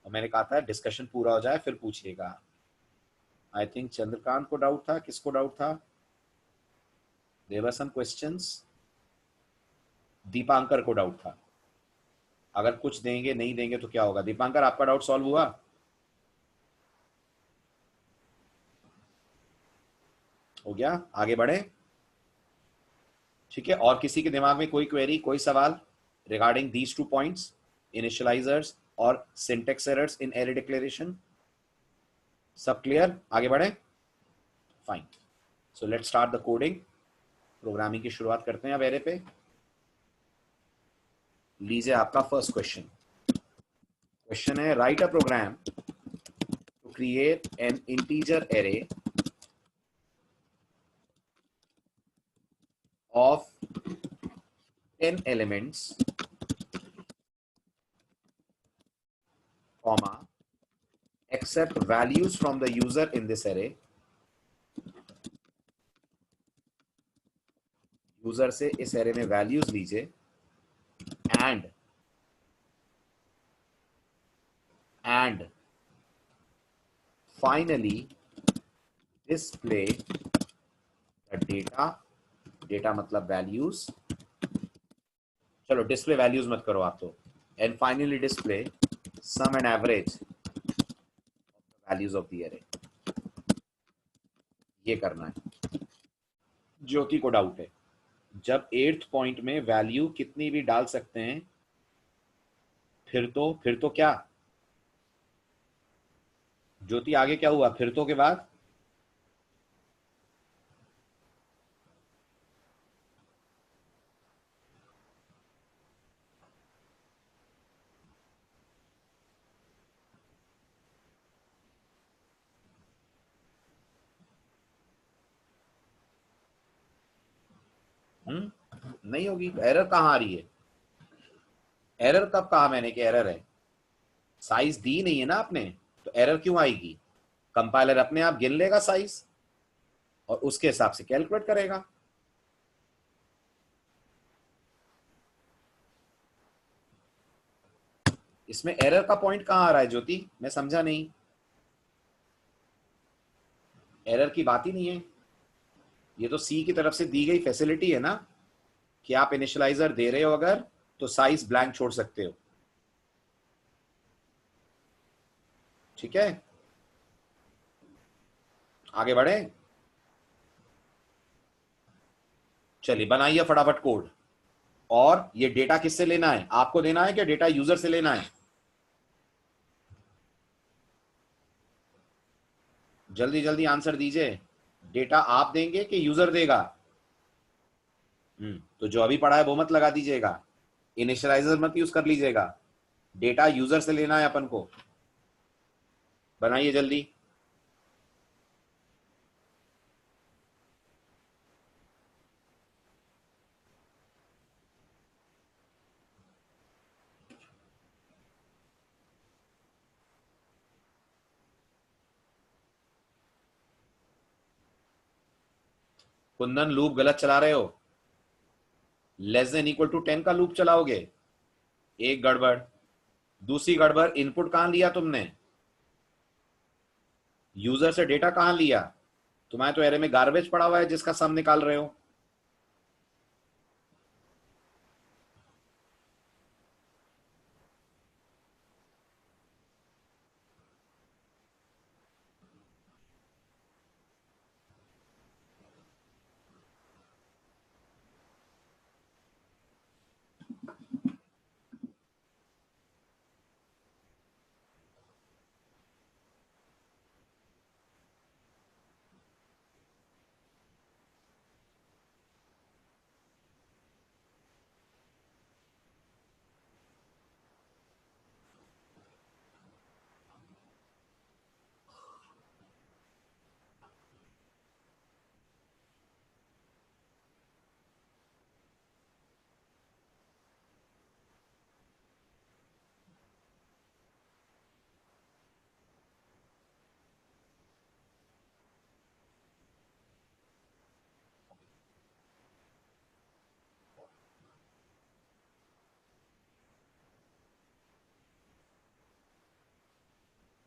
और मैंने कहा था डिस्कशन पूरा हो जाए फिर पूछिएगा। आई थिंक चंद्रकांत को डाउट था। किसको डाउट था? There were some questions. Dipankar को डाउट था। अगर कुछ देंगे नहीं देंगे तो क्या होगा? दीपांकर, आपका डाउट सॉल्व हुआ? हो गया? आगे बढ़े? ठीक है। और किसी के दिमाग में कोई क्वेरी, कोई सवाल रिगार्डिंग दीज 2 पॉइंट्स, इनिशियलाइजर्स और syntax errors in array declaration? सब क्लियर? आगे बढ़े? Fine. So let's start the coding. Programming की शुरुआत करते हैं अब एरे पे। लीजिए आपका फर्स्ट क्वेश्चन। क्वेश्चन है, write a program to create an integer array of 10 elements, comma, accept values from the user in this array. User से इस एरे में वैल्यूज लीजिए and finally display the data. Data मतलब values. चलो display values मत करो आप तो। And finally display sum and average values of the array. ये करना है। ज्योति को डाउट है, जब 8th पॉइंट में वैल्यू कितनी भी डाल सकते हैं फिर तो क्या? ज्योति आगे क्या हुआ फिर तो के बाद? नहीं होगी। एरर कहां आ रही है? एरर कब कहा मैंने कि एरर है? साइज दी नहीं है ना आपने, तो एरर क्यों आएगी? कंपाइलर अपने आप गिन लेगा साइज और उसके हिसाब से कैलकुलेट करेगा। इसमें एरर का पॉइंट कहां आ रहा है ज्योति? मैं समझा नहीं। एरर की बात ही नहीं है। ये तो सी की तरफ से दी गई फैसिलिटी है ना कि आप इनिशियलाइजर दे रहे हो अगर तो साइज ब्लैंक छोड़ सकते हो। ठीक है, आगे बढ़े। चलिए बनाइए फटाफट कोड। और ये डेटा किससे लेना है? आपको देना है कि डेटा यूजर से लेना है? जल्दी जल्दी आंसर दीजिए। डेटा आप देंगे कि यूजर देगा? तो जो अभी पढ़ा है वो मत लगा दीजिएगा। इनिशियलाइजर मत यूज कर लीजिएगा, डेटा यूजर से लेना है अपन को। बनाइए जल्दी। कुंदन लूप गलत चला रहे हो, लेस देन इक्वल टू 10 का लूप चलाओगे, एक गड़बड़। दूसरी गड़बड़, इनपुट कहां लिया तुमने, यूजर से डेटा कहां लिया, तुम्हारे तो एरे में गार्बेज पड़ा हुआ है जिसका सम निकाल रहे हो।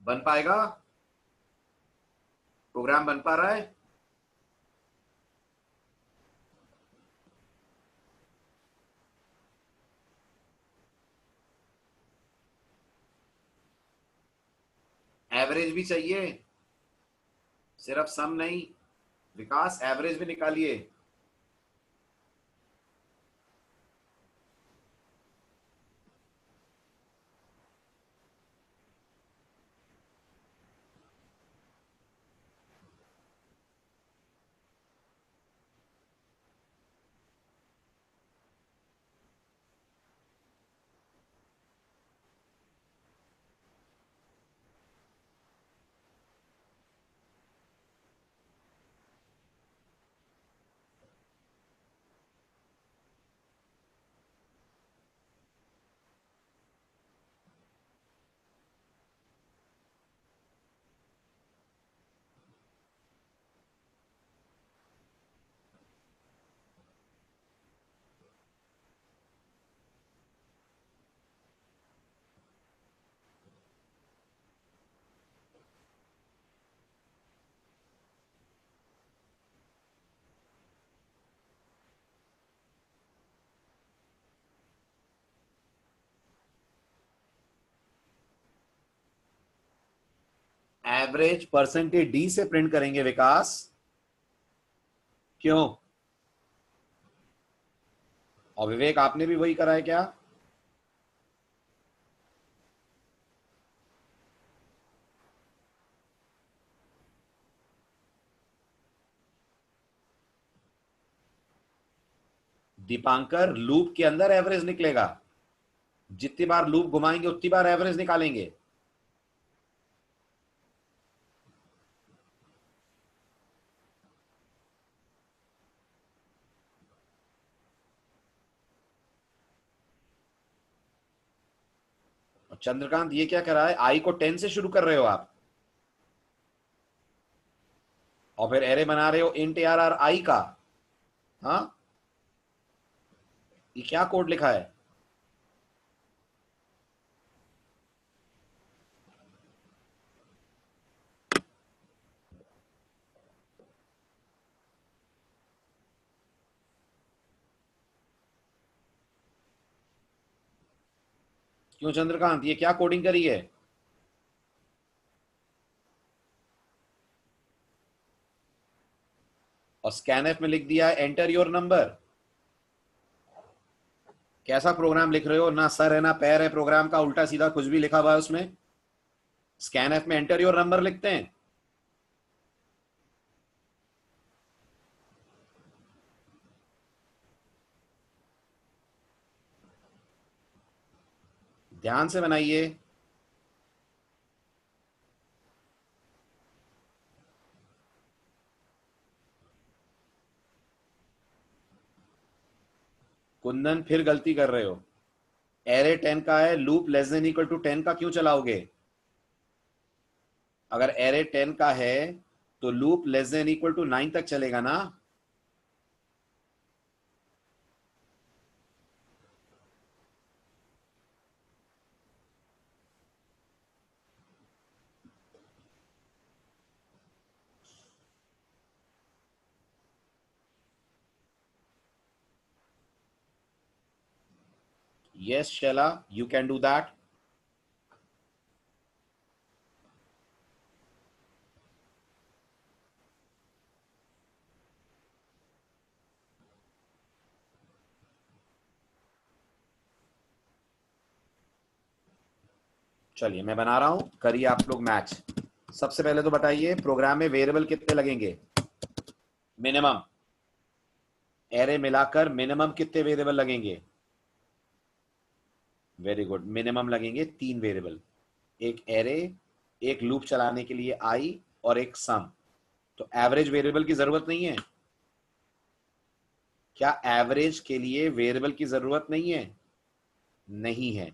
बन पाएगा, प्रोग्राम बन पा रहा है। एवरेज भी चाहिए, सिर्फ सम नहीं। विकास एवरेज भी निकालिए। एवरेज परसेंटेज डी से प्रिंट करेंगे विकास, क्यों? और विवेक आपने भी वही करा है क्या? दीपांकर लूप के अंदर एवरेज निकलेगा, जितनी बार लूप घुमाएंगे उतनी बार एवरेज निकालेंगे। और चंद्रकांत ये क्या कर रहा है, आई को 10 से शुरू कर रहे हो आप, और फिर एरे बना रहे हो इंट आर आर आई का। हाँ, ये क्या कोड लिखा है? क्यों चंद्रकांत, ये क्या कोडिंग करी है? और स्कैनएफ में लिख दिया है एंटर योर नंबर। कैसा प्रोग्राम लिख रहे हो, ना सर है ना पैर है प्रोग्राम का, उल्टा सीधा कुछ भी लिखा हुआ है उसमें। स्कैनएफ में एंटर योर नंबर लिखते हैं। ध्यान से बनाइए। कुंदन फिर गलती कर रहे हो। एरे 10 का है, loop less than equal to 10 का क्यों चलाओगे? अगर एरे 10 का है तो loop less than equal to 9 तक चलेगा ना। Yes, Shella, you can do that. चलिए मैं बना रहा हूं, करिए आप लोग मैच। सबसे पहले तो बताइए प्रोग्राम में वेरिएबल कितने लगेंगे? मिनिमम। एरे मिलाकर मिनिमम कितने वेरिएबल लगेंगे? वेरी गुड, मिनिमम लगेंगे 3 वेरिएबल। एक एरे, एक लूप चलाने के लिए आई, और एक सम। तो एवरेज वेरिएबल की जरूरत नहीं है क्या? एवरेज के लिए वेरिएबल की जरूरत नहीं है? नहीं है।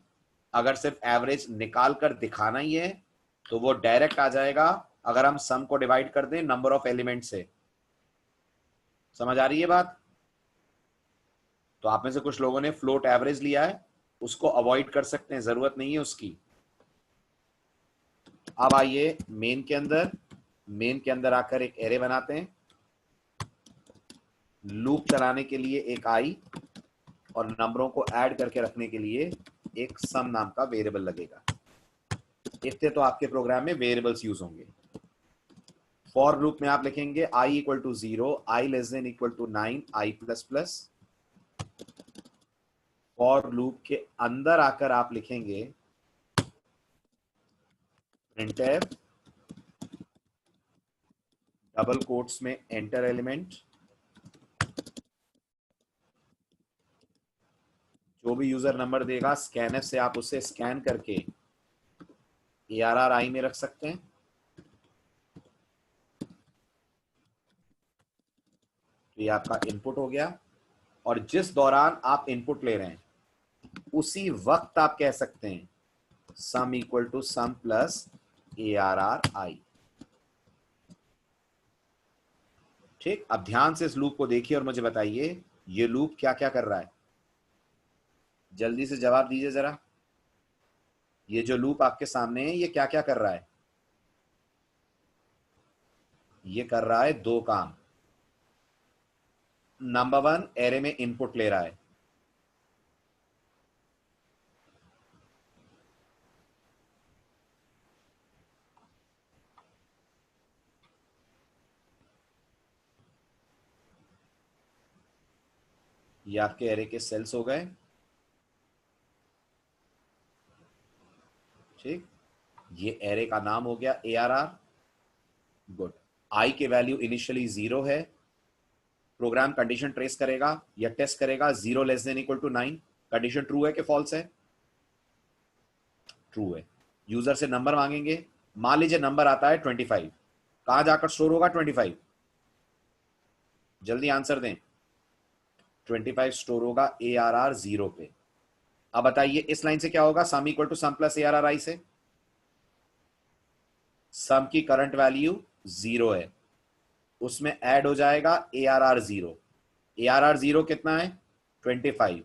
अगर सिर्फ एवरेज निकाल कर दिखाना ही है तो वो डायरेक्ट आ जाएगा अगर हम सम को डिवाइड कर दें नंबर ऑफ एलिमेंट से। समझ आ रही है बात? तो आप में से कुछ लोगों ने फ्लोट एवरेज लिया है, उसको अवॉइड कर सकते हैं, जरूरत नहीं है उसकी। अब आइए मेन के अंदर। मेन के अंदर आकर एक एरे बनाते हैं। लूप चलाने के लिए एक आई, और नंबरों को ऐड करके रखने के लिए एक सम नाम का वेरिएबल लगेगा। इतने तो आपके प्रोग्राम में वेरिएबल्स यूज होंगे। फॉर लूप में आप लिखेंगे i equal to 0, i less than equal to 9, i plus plus. For loop के अंदर आकर आप लिखेंगे printf डबल कोट्स में एंटर एलिमेंट। जो भी यूजर नंबर देगा स्कैनर से आप उसे स्कैन करके ARR में रख सकते हैं। तो ये आपका इनपुट हो गया, और जिस दौरान आप इनपुट ले रहे हैं उसी वक्त आप कह सकते हैं sum equal to sum plus ARR। ठीक, अब ध्यान से इस लूप को देखिए और मुझे बताइए ये लूप क्या क्या कर रहा है। जल्दी से जवाब दीजिए जरा। ये जो लूप आपके सामने है ये क्या क्या कर रहा है? ये कर रहा है 2 काम। नंबर 1, एरे में इनपुट ले रहा है। ये आपके एरे के सेल्स हो गए। ठीक, ये एरे का नाम हो गया ARR। गुड। आई के वैल्यू इनिशियली 0 है। प्रोग्राम कंडीशन ट्रेस करेगा या टेस्ट करेगा 0 less than equal to 9। Condition true है कि फॉल्स है? ट्रू है। यूजर से नंबर मांगेंगे। मान लीजिए नंबर आता है 25। कहां जाकर स्टोर होगा 25? जल्दी आंसर दें। 25 स्टोर होगा ARR 0 पे। अब बताइए इस लाइन से क्या होगा? Sum equal to sum plus ARR से। सम की करंट वैल्यू 0 है, उसमें ऐड हो जाएगा ARR 0। ARR 0 कितना है? 25।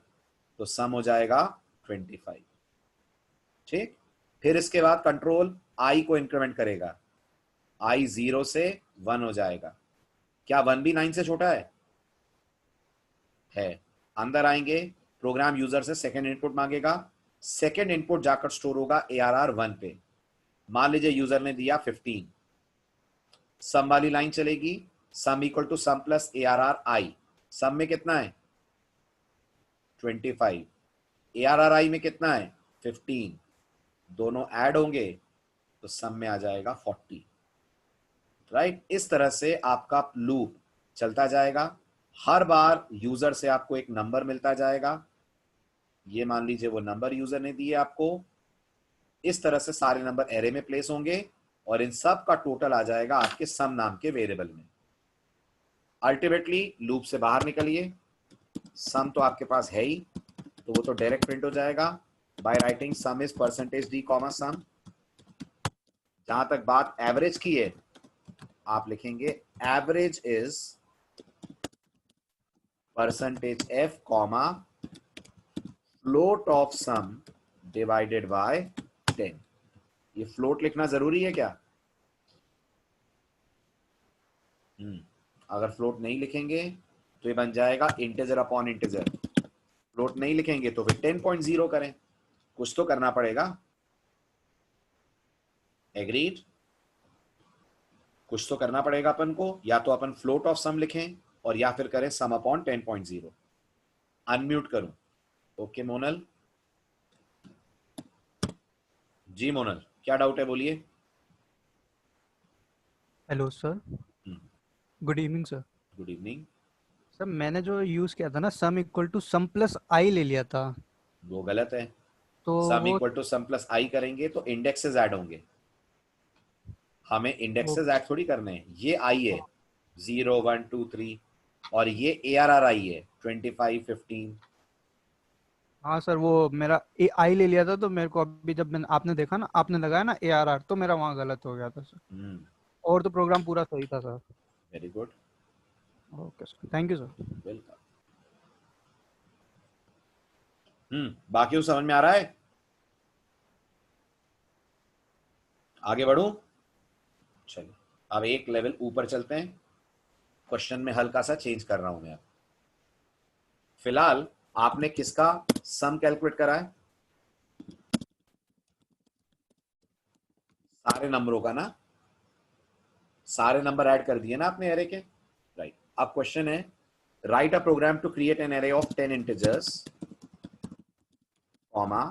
तो सम हो जाएगा 25। ठीक, फिर इसके बाद कंट्रोल आई को इंक्रीमेंट करेगा। आई 0 से 1 हो जाएगा। क्या 1 भी 9 से छोटा है? अंदर आएंगे, प्रोग्राम यूजर से सेकेंड इनपुट मांगेगा। सेकेंड इनपुट जाकर स्टोर होगा ARR 1 पे। मान लीजिए यूजर ने दिया 15। सम वाली लाइन चलेगी, sum equal to sum plus ARR। Sum में कितना है? 25। ARR में कितना है? 15। दोनों ऐड होंगे तो सम में आ जाएगा 40। राइट, इस तरह से आपका लूप चलता जाएगा। हर बार यूजर से आपको एक नंबर मिलता जाएगा। ये मान लीजिए वो नंबर यूजर ने दिए आपको, इस तरह से सारे नंबर एरे में प्लेस होंगे और इन सब का टोटल आ जाएगा आपके सम नाम के वेरिएबल में। अल्टीमेटली लूप से बाहर निकलिए, सम तो आपके पास है ही, तो वो तो डायरेक्ट प्रिंट हो जाएगा by writing sum is percentage d comma sum. जहां तक बात एवरेज की है, आप लिखेंगे average is percentage f comma float of sum divided by 10। ये फ्लोट लिखना जरूरी है क्या? अगर फ्लोट नहीं लिखेंगे तो ये बन जाएगा इंटीजर अपॉन इंटीजर। फ्लोट नहीं लिखेंगे तो फिर 10.0 करें, कुछ तो करना पड़ेगा। एग्रीड? कुछ तो करना पड़ेगा अपन को, या तो अपन फ्लोट ऑफ सम लिखें और या फिर करें सम अपॉन 10.0। अनम्यूट करूं? ओके मोनल। जी मोनल, क्या डाउट है बोलिए। Hello sir, good evening sir. Good evening. Sir मैंने जो यूज़ किया था ना, sum equal to sum plus i ले लिया था, वो गलत है। तो सम वो equal to sum plus i करेंगे तो इंडेक्सेस ऐड होंगे, हमें वो इंडेक्सेस ऐड थोड़ी करने हैं। ये आई है 0 1 2 3 और ये ARR आई है 25 15। हाँ सर, वो मेरा ए आई ले लिया था, तो मेरे को अभी जब मैंने आपने देखा ना, आपने लगाया ना ए आर आर, तो मेरा वहाँ गलत हो गया था सर। और तो प्रोग्राम पूरा सही था sir. Very good, okay sir, thank you sir. Welcome. बाकी समझ में आ रहा है? आगे बढ़ूं? चलिए अब एक लेवल ऊपर चलते हैं। क्वेश्चन में हल्का सा चेंज कर रहा हूं मैं। अब फिलहाल आपने किसका सम कैलकुलेट करा है? सारे नंबरों का ना? सारे नंबर ऐड कर दिए ना आपने एरे के? राइट। अब क्वेश्चन है, write a program to create an array of 10 integers comma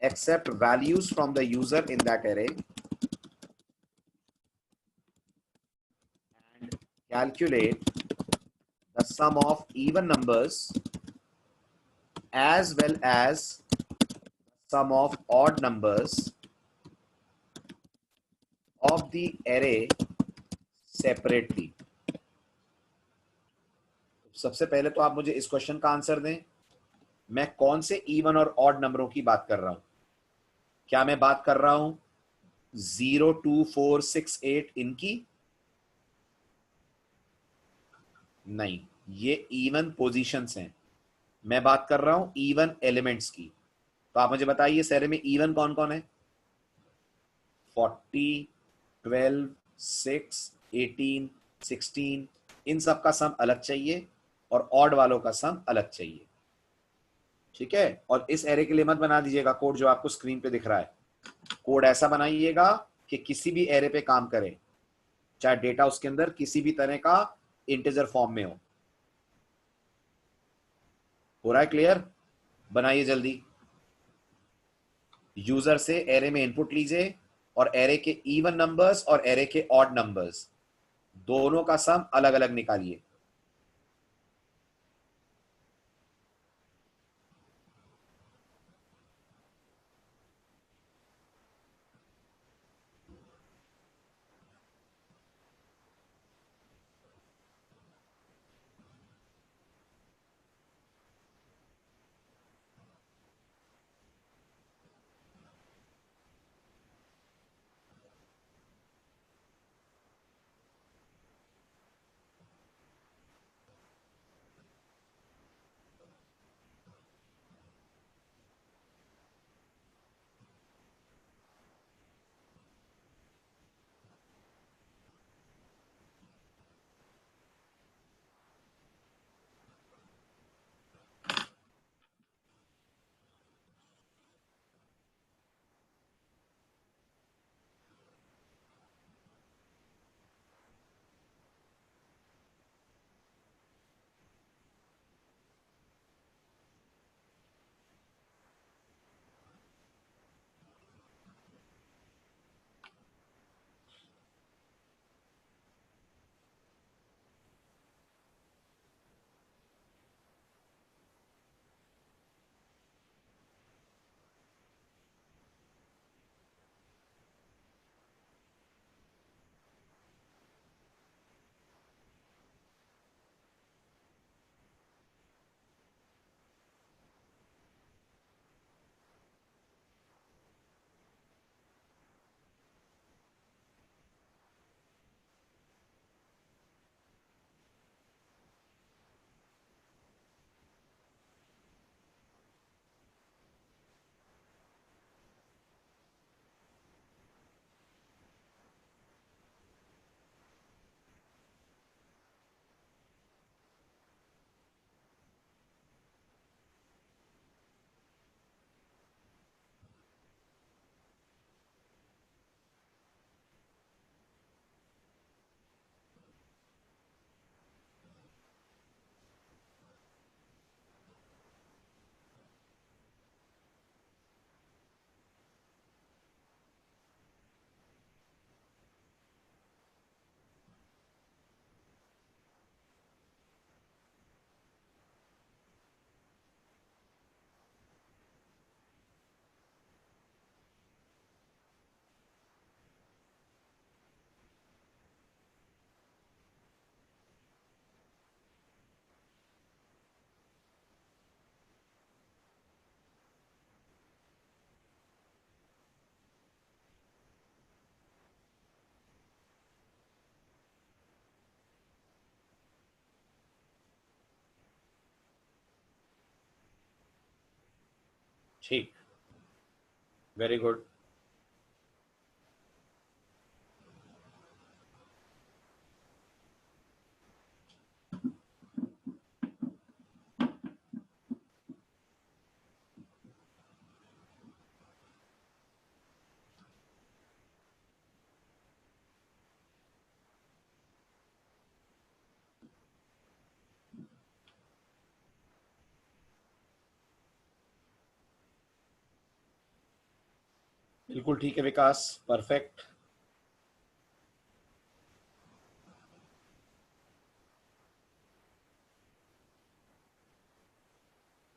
accept values from the user in that array and calculate the sum of even numbers as well as sum of odd numbers of the array separately। सबसे पहले तो आप मुझे इस question का answer दें, मैं कौन से इवन और ऑड नंबरों की बात कर रहा हूं? क्या मैं बात कर रहा हूं 0 2 4 6 8 इनकी? नहीं, ये इवन पोजीशंस हैं। मैं बात कर रहा हूं इवन एलिमेंट्स की। तो आप मुझे बताइए इस एरे में इवन कौन कौन है? 40 12 6 18 16। इन सब का सम अलग चाहिए और ऑड वालों का सम अलग चाहिए, ठीक है? और इस एरे के लिए मत बना दीजिएगा कोड जो आपको स्क्रीन पे दिख रहा है। कोड ऐसा बनाइएगा कि किसी भी एरे पे काम करे, चाहे डेटा उसके अंदर किसी भी तरह का इंटीजर फॉर्म में हो रहा है क्लियर? बनाइए जल्दी। यूजर से एरे में इनपुट लीजिए और एरे के इवन नंबर्स और एरे के ऑड नंबर्स दोनों का सम अलग अलग निकालिए। ठीक, वेरी गुड। बिल्कुल ठीक है विकास, परफेक्ट।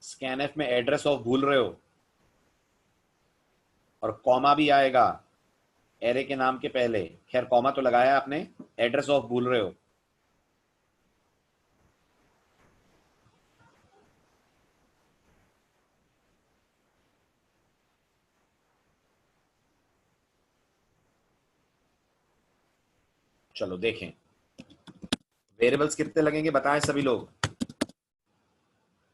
स्कैनएफ में एड्रेस ऑफ भूल रहे हो और कॉमा भी आएगा एरे के नाम के पहले। खैर कॉमा तो लगाया आपने, एड्रेस ऑफ भूल रहे हो। चलो देखें वेरिएबल्स कितने लगेंगे, बताएं सभी लोग।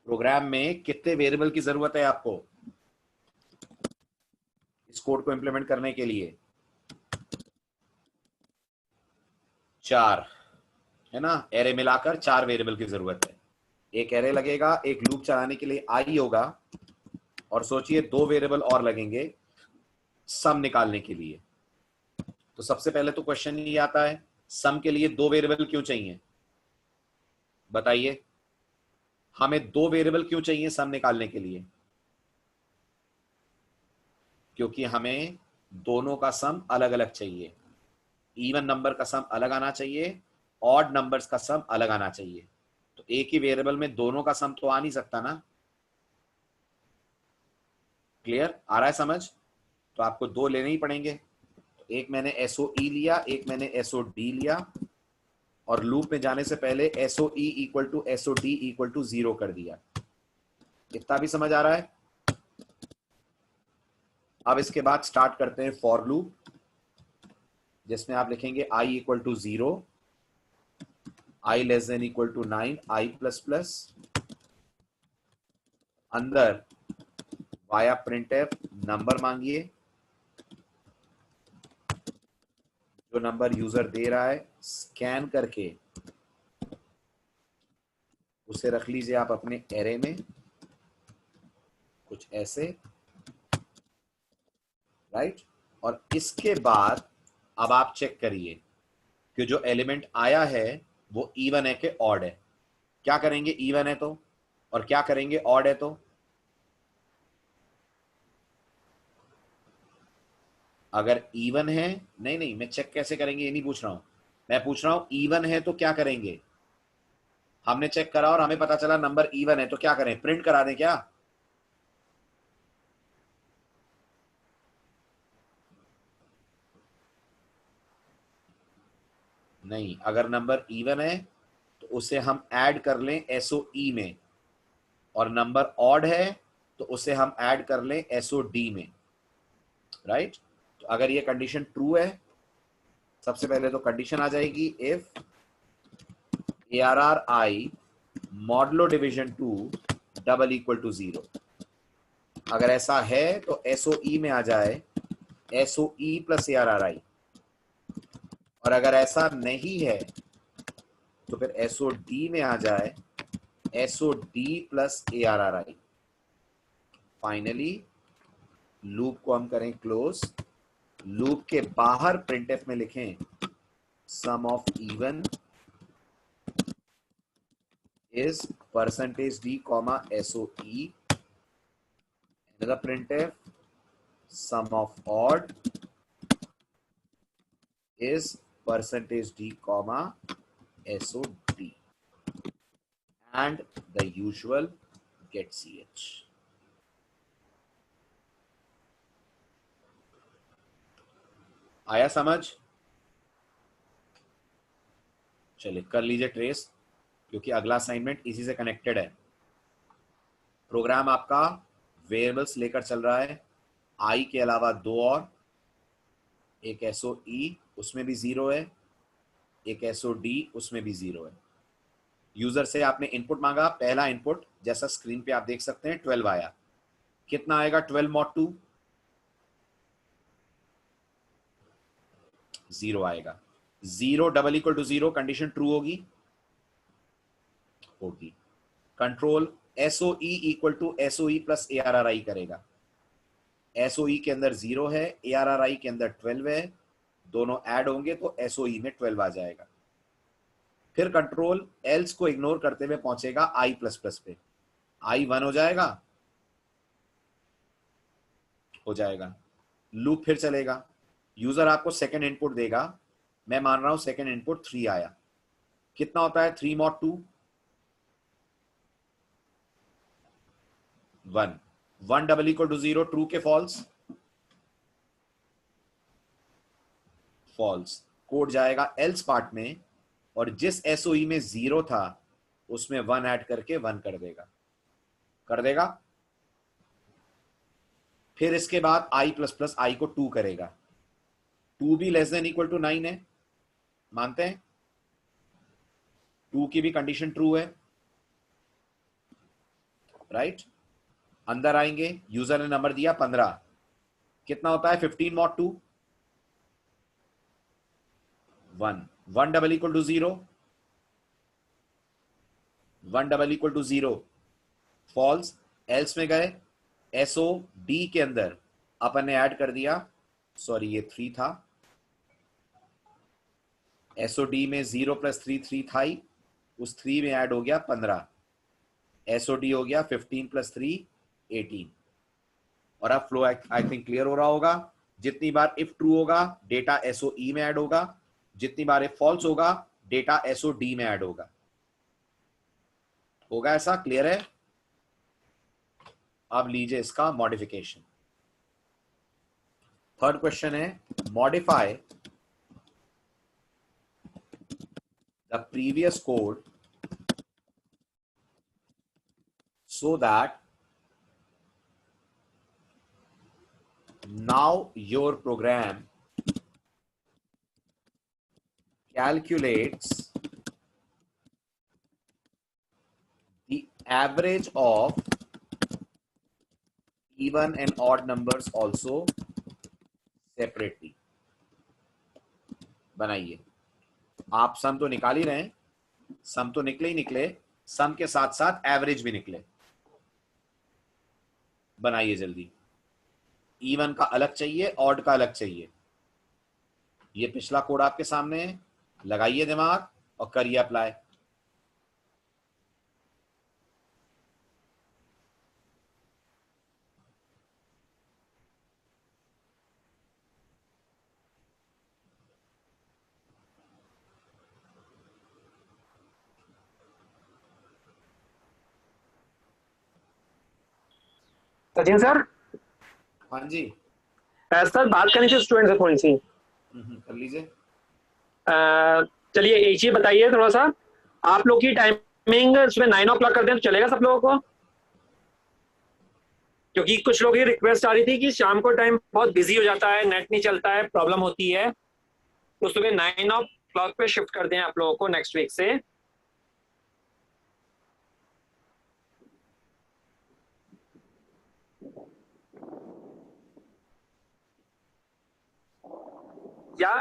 प्रोग्राम में कितने वेरिएबल की जरूरत है आपको इस कोड को इंप्लीमेंट करने के लिए? 4 है ना, एरे मिलाकर 4 वेरिएबल की जरूरत है। एक एरे लगेगा, एक लूप चलाने के लिए आई होगा, और सोचिए 2 वेरिएबल और लगेंगे सम निकालने के लिए। तो सबसे पहले तो क्वेश्चन ये आता है, सम के लिए 2 वेरिएबल क्यों चाहिए? बताइए, हमें 2 वेरिएबल क्यों चाहिए सम निकालने के लिए? क्योंकि हमें दोनों का सम अलग अलग चाहिए। इवन नंबर का सम अलग आना चाहिए, ऑड नंबर्स का सम अलग आना चाहिए। तो एक ही वेरिएबल में दोनों का सम तो आ नहीं सकता ना। क्लियर, आ रहा है समझ? तो आपको 2 लेने ही पड़ेंगे। तो एक मैंने SOE लिया, एक मैंने SOD लिया, और लूप में जाने से पहले SOE equal to SOD equal to 0 कर दिया। इतना भी समझ आ रहा है? अब इसके बाद स्टार्ट करते हैं फॉर लूप, जिसमें आप लिखेंगे i equal to 0, i less than equal to 9, i plus plus, अंदर वाया प्रिंटफ नंबर मांगिए, जो नंबर यूजर दे रहा है स्कैन करके उसे रख लीजिए आप अपने एरे में, कुछ ऐसे, राइट। और इसके बाद अब आप चेक करिए कि जो एलिमेंट आया है वो इवन है कि ऑड है। क्या करेंगे इवन है तो, और क्या करेंगे ऑड है तो? अगर इवन है, नहीं नहीं मैं चेक कैसे करेंगे ये नहीं पूछ रहा हूं, मैं पूछ रहा हूं इवन है तो क्या करेंगे? हमने चेक करा और हमें पता चला नंबर इवन है, तो क्या करें, प्रिंट करा दें क्या? नहीं, अगर नंबर इवन है तो उसे हम ऐड कर लें SOE में, और नंबर ऑड है तो उसे हम ऐड कर लें SOD में, राइट। तो अगर ये कंडीशन ट्रू है, सबसे पहले तो कंडीशन आ जाएगी if ARRI modulo division 2 double equal to 0। अगर ऐसा है तो SOE में आ जाए SOE प्लस ARRI, और अगर ऐसा नहीं है तो फिर SOD में आ जाए SOD plus ARRI। Finally loop को हम करें क्लोज, लूप के बाहर प्रिंटफ में लिखें sum of even is %d comma SOE, another printf sum of odd is %d comma SOD, and the usual get ch। आया समझ? चलिए कर लीजिए ट्रेस, क्योंकि अगला असाइनमेंट इसी से कनेक्टेड है। प्रोग्राम आपका वेरिएबल्स लेकर चल रहा है, i के अलावा 2 और, एक SOE उसमें भी 0 है, एक SOD उसमें भी 0 है। यूजर से आपने इनपुट मांगा, पहला इनपुट जैसा स्क्रीन पे आप देख सकते हैं 12 आया, कितना आएगा 12 mod 2? 0 आएगा। 0 double equal to 0 condition true होगी, होगी। Control SOE equal to SOE plus ARRI करेगा। SOE के अंदर 0 है, ARRI के अंदर 12 है, दोनों ऐड होंगे तो SOE में 12 आ जाएगा। फिर कंट्रोल एल्स को इग्नोर करते हुए पहुंचेगा I प्लस प्लस पे। I 1 हो जाएगा, हो जाएगा। लूप फिर चलेगा, यूजर आपको सेकंड इनपुट देगा, मैं मान रहा हूं सेकंड इनपुट 3 आया। कितना होता है 3 mod 2? 1। 1 double equal to 0, true के फॉल्स? फॉल्स। कोड जाएगा एल्स पार्ट में और जिस SOE में 0 था उसमें 1 ऐड करके 1 कर देगा, कर देगा। फिर इसके बाद I प्लस प्लस I को 2 करेगा। 2 भी लेस देन इक्वल टू 9 है, मानते हैं? 2 की भी कंडीशन ट्रू है, राइट? अंदर आएंगे, यूजर ने नंबर दिया 15, कितना होता है 15 mod 2? 1। 1 double equal to 0, 1 double equal to 0, false. Else में गए, SOD के अंदर अपन ने ऐड कर दिया, सॉरी ये 3 था, SOD में 0 प्लस 3 3 था ही, उस 3 में ऐड हो गया 15, SOD हो गया 15 प्लस 3 18। और अब फ्लो आई थिंक क्लियर हो रहा होगा। जितनी बार इफ ट्रू होगा डेटा SOE में ऐड होगा, जितनी बार इफ फॉल्स होगा डेटा SOD में ऐड होगा। होगा ऐसा? क्लियर है? अब लीजिए इसका मॉडिफिकेशन। थर्ड क्वेश्चन है, modify the previous code so that now your program calculates the average of even and odd numbers also separately। बनाइए। आप सम तो निकाल ही रहे हैं, सम तो निकले ही निकले, सम के साथ साथ एवरेज भी निकले। बनाइए जल्दी। इवन का अलग चाहिए, ऑड का अलग चाहिए। ये पिछला कोड आपके सामने है, लगाइए दिमाग और करिए अप्लाई। सचिन सर। हाँ जी। सर बात करनी थी स्टूडेंट से थोड़ी सी। कर लीजिए। चलिए एक चीज बताइए थोड़ा सा, आप लोग की टाइमिंग सुबह 9 o'clock कर दें तो चलेगा सब लोगों को? क्योंकि कुछ लोगों की रिक्वेस्ट आ रही थी कि शाम को टाइम बहुत बिजी हो जाता है, नेट नहीं चलता है, प्रॉब्लम होती है, तो सुबह 9 o'clock पे शिफ्ट कर दें आप लोगों को नेक्स्ट वीक से। या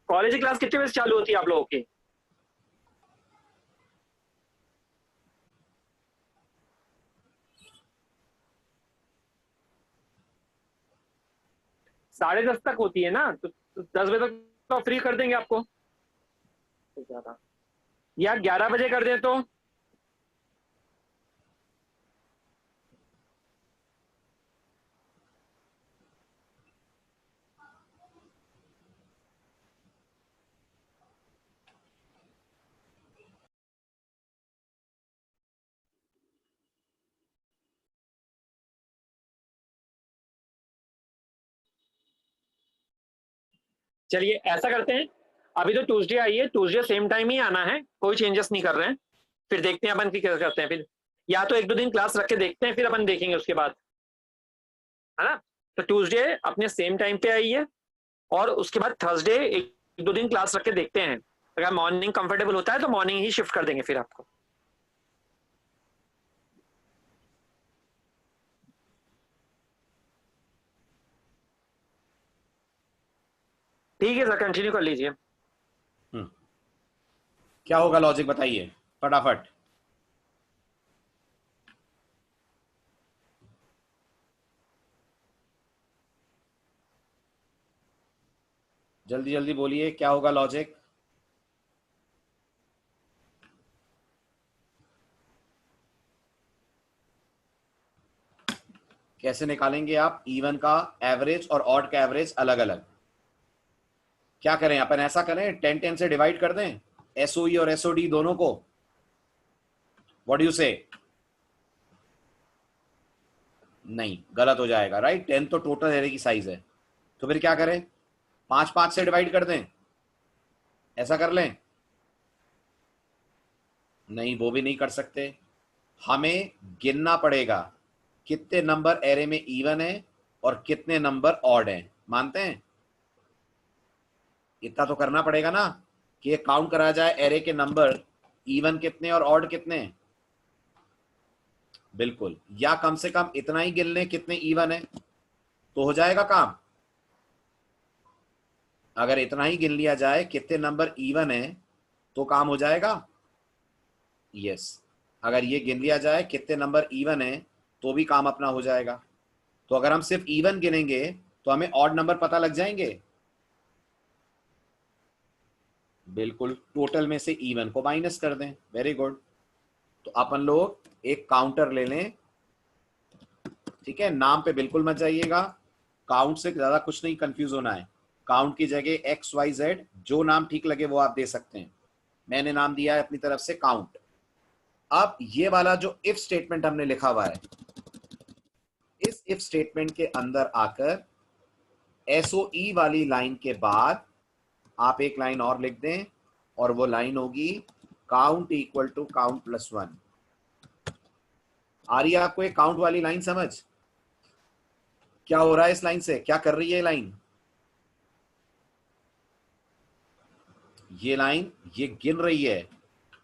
कॉलेज की क्लास कितने बजे चालू होती है आप लोगों की? 10:30 तक होती है ना, तो 10 बजे तक तो फ्री कर देंगे आपको। या 11 बजे कर दें तो? चलिए ऐसा करते हैं, अभी तो ट्यूसडे आई है, ट्यूसडे सेम टाइम ही आना है, कोई चेंजेस नहीं कर रहे हैं। फिर देखते हैं अपन क्या करते हैं, फिर या तो 1-2 दिन क्लास रख के देखते हैं, फिर अपन देखेंगे उसके बाद, है ना? तो ट्यूसडे अपने सेम टाइम पे आई है और उसके बाद थर्सडे 1-2 दिन क्लास रख के देखते हैं। अगर मॉर्निंग कंफर्टेबल होता है तो मॉर्निंग ही शिफ्ट कर देंगे फिर आपको। ठीक है सर, कंटिन्यू कर लीजिए। क्या होगा लॉजिक बताइए फटाफट। जल्दी जल्दी बोलिए क्या होगा लॉजिक। कैसे निकालेंगे आप इवन का एवरेज और ऑड का एवरेज अलग अलग। क्या करें अपन, ऐसा करें 10-10 से डिवाइड कर दें एसओई और एसओडी दोनों को। व्हाट डू यू से? नहीं, गलत हो जाएगा राइट। 10 तो टोटल एरे की साइज है, तो फिर क्या करें 5-5 से डिवाइड कर दें, ऐसा कर लें। नहीं, वो भी नहीं कर सकते, हमें गिनना पड़ेगा कितने नंबर एरे में इवन है और कितने नंबर ऑड हैं। मानते हैं? इतना तो करना पड़ेगा ना कि काउंट करा जाए एरे के नंबर इवन कितने और ऑड कितने। बिल्कुल, या कम से कम इतना ही गिन लें कितने इवन है तो हो जाएगा काम। अगर इतना ही गिन लिया जाए कितने नंबर इवन है तो काम हो जाएगा। यस, अगर ये गिन लिया जाए कितने नंबर इवन है तो भी काम अपना हो जाएगा। तो अगर हम सिर्फ इवन गिनेंगे तो हमें ऑड नंबर पता लग जाएंगे। बिल्कुल, टोटल में से इवन को माइनस कर दें। Very good. तो अपन लोग एक काउंटर ले लें, ठीक है। नाम पे बिल्कुल मत जाइएगा, काउंट से ज्यादा कुछ नहीं कंफ्यूज होना है। काउंट की जगह XYZ जो नाम ठीक लगे वो आप दे सकते हैं। मैंने नाम दिया है अपनी तरफ से काउंट। अब ये वाला जो इफ स्टेटमेंट हमने लिखा हुआ है, इस इफ स्टेटमेंट के अंदर आकर SOE वाली लाइन के बाद आप एक लाइन और लिख दें और वो लाइन होगी count equal to count plus 1। आ रही है आपको एक काउंट वाली लाइन समझ? क्या हो रहा है इस लाइन से, क्या कर रही है लाइन? ये लाइन ये गिन रही है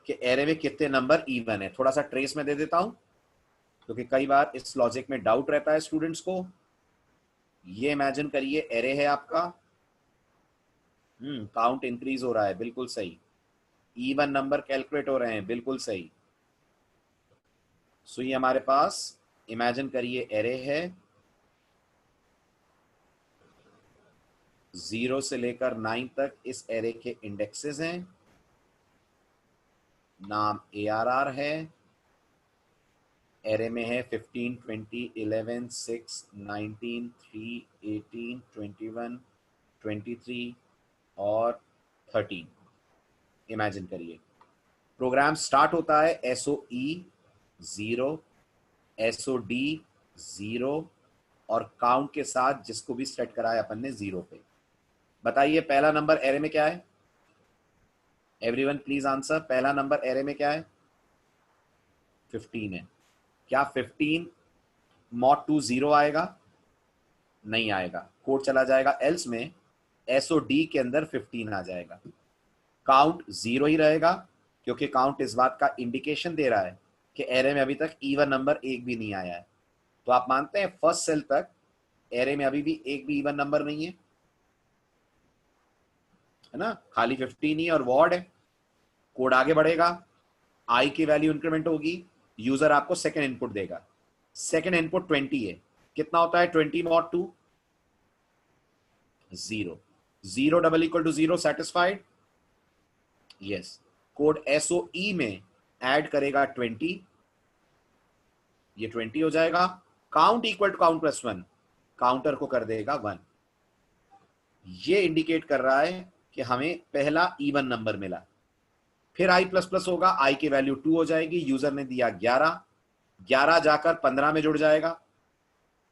कि एरे में कितने नंबर इवन है। थोड़ा सा ट्रेस में दे देता हूं क्योंकि कई बार इस लॉजिक में डाउट रहता है स्टूडेंट्स को। ये इमेजिन करिए एरे है आपका, काउंट इंक्रीज हो रहा है, बिल्कुल सही। इवन नंबर कैलकुलेट हो रहे हैं, बिल्कुल सही। सो ये हमारे पास इमेजिन करिए एरे है, 0 से लेकर 9 तक इस एरे के इंडेक्सेस हैं। नाम ARR है, एरे में है 15, 20, 11, 6, 19, 3, 18, 21, 23 और 13। इमेजिन करिए प्रोग्राम स्टार्ट होता है SOE 0, SOD 0 और काउंट के साथ जिसको भी सेट कराया अपन ने 0 पे। बताइए पहला नंबर एरे में क्या है? एवरीवन प्लीज आंसर, पहला नंबर एरे में क्या है? 15 है। क्या 15 mod 2 0 आएगा? नहीं आएगा, कोड चला जाएगा एल्स में, SOD के अंदर 15 आ जाएगा। काउंट 0 ही रहेगा क्योंकि काउंट इस बात का इंडिकेशन दे रहा है कि एरे में अभी तक इवन नंबर एक भी नहीं आया है। तो आप मानते हैं फर्स्ट सेल तक एरे में अभी भी एक भी इवन नंबर नहीं है ना, खाली 15 ही और वॉर्ड है। कोड आगे बढ़ेगा, आई की वैल्यू इंक्रीमेंट होगी, यूजर आपको सेकेंड इनपुट देगा। सेकेंड इनपुट 20 है, कितना होता है 20 mod 2? 0। 0 double equal to 0 satisfied? Yes. Code SOE में ऐड करेगा 20, ये 20 हो जाएगा। Count equal to count plus 1, counter को कर देगा 1। ये इंडिकेट कर रहा है कि हमें पहला इवन नंबर मिला। फिर i प्लस प्लस होगा, i की वैल्यू 2 हो जाएगी, यूजर ने दिया 11, 11 जाकर 15 में जुड़ जाएगा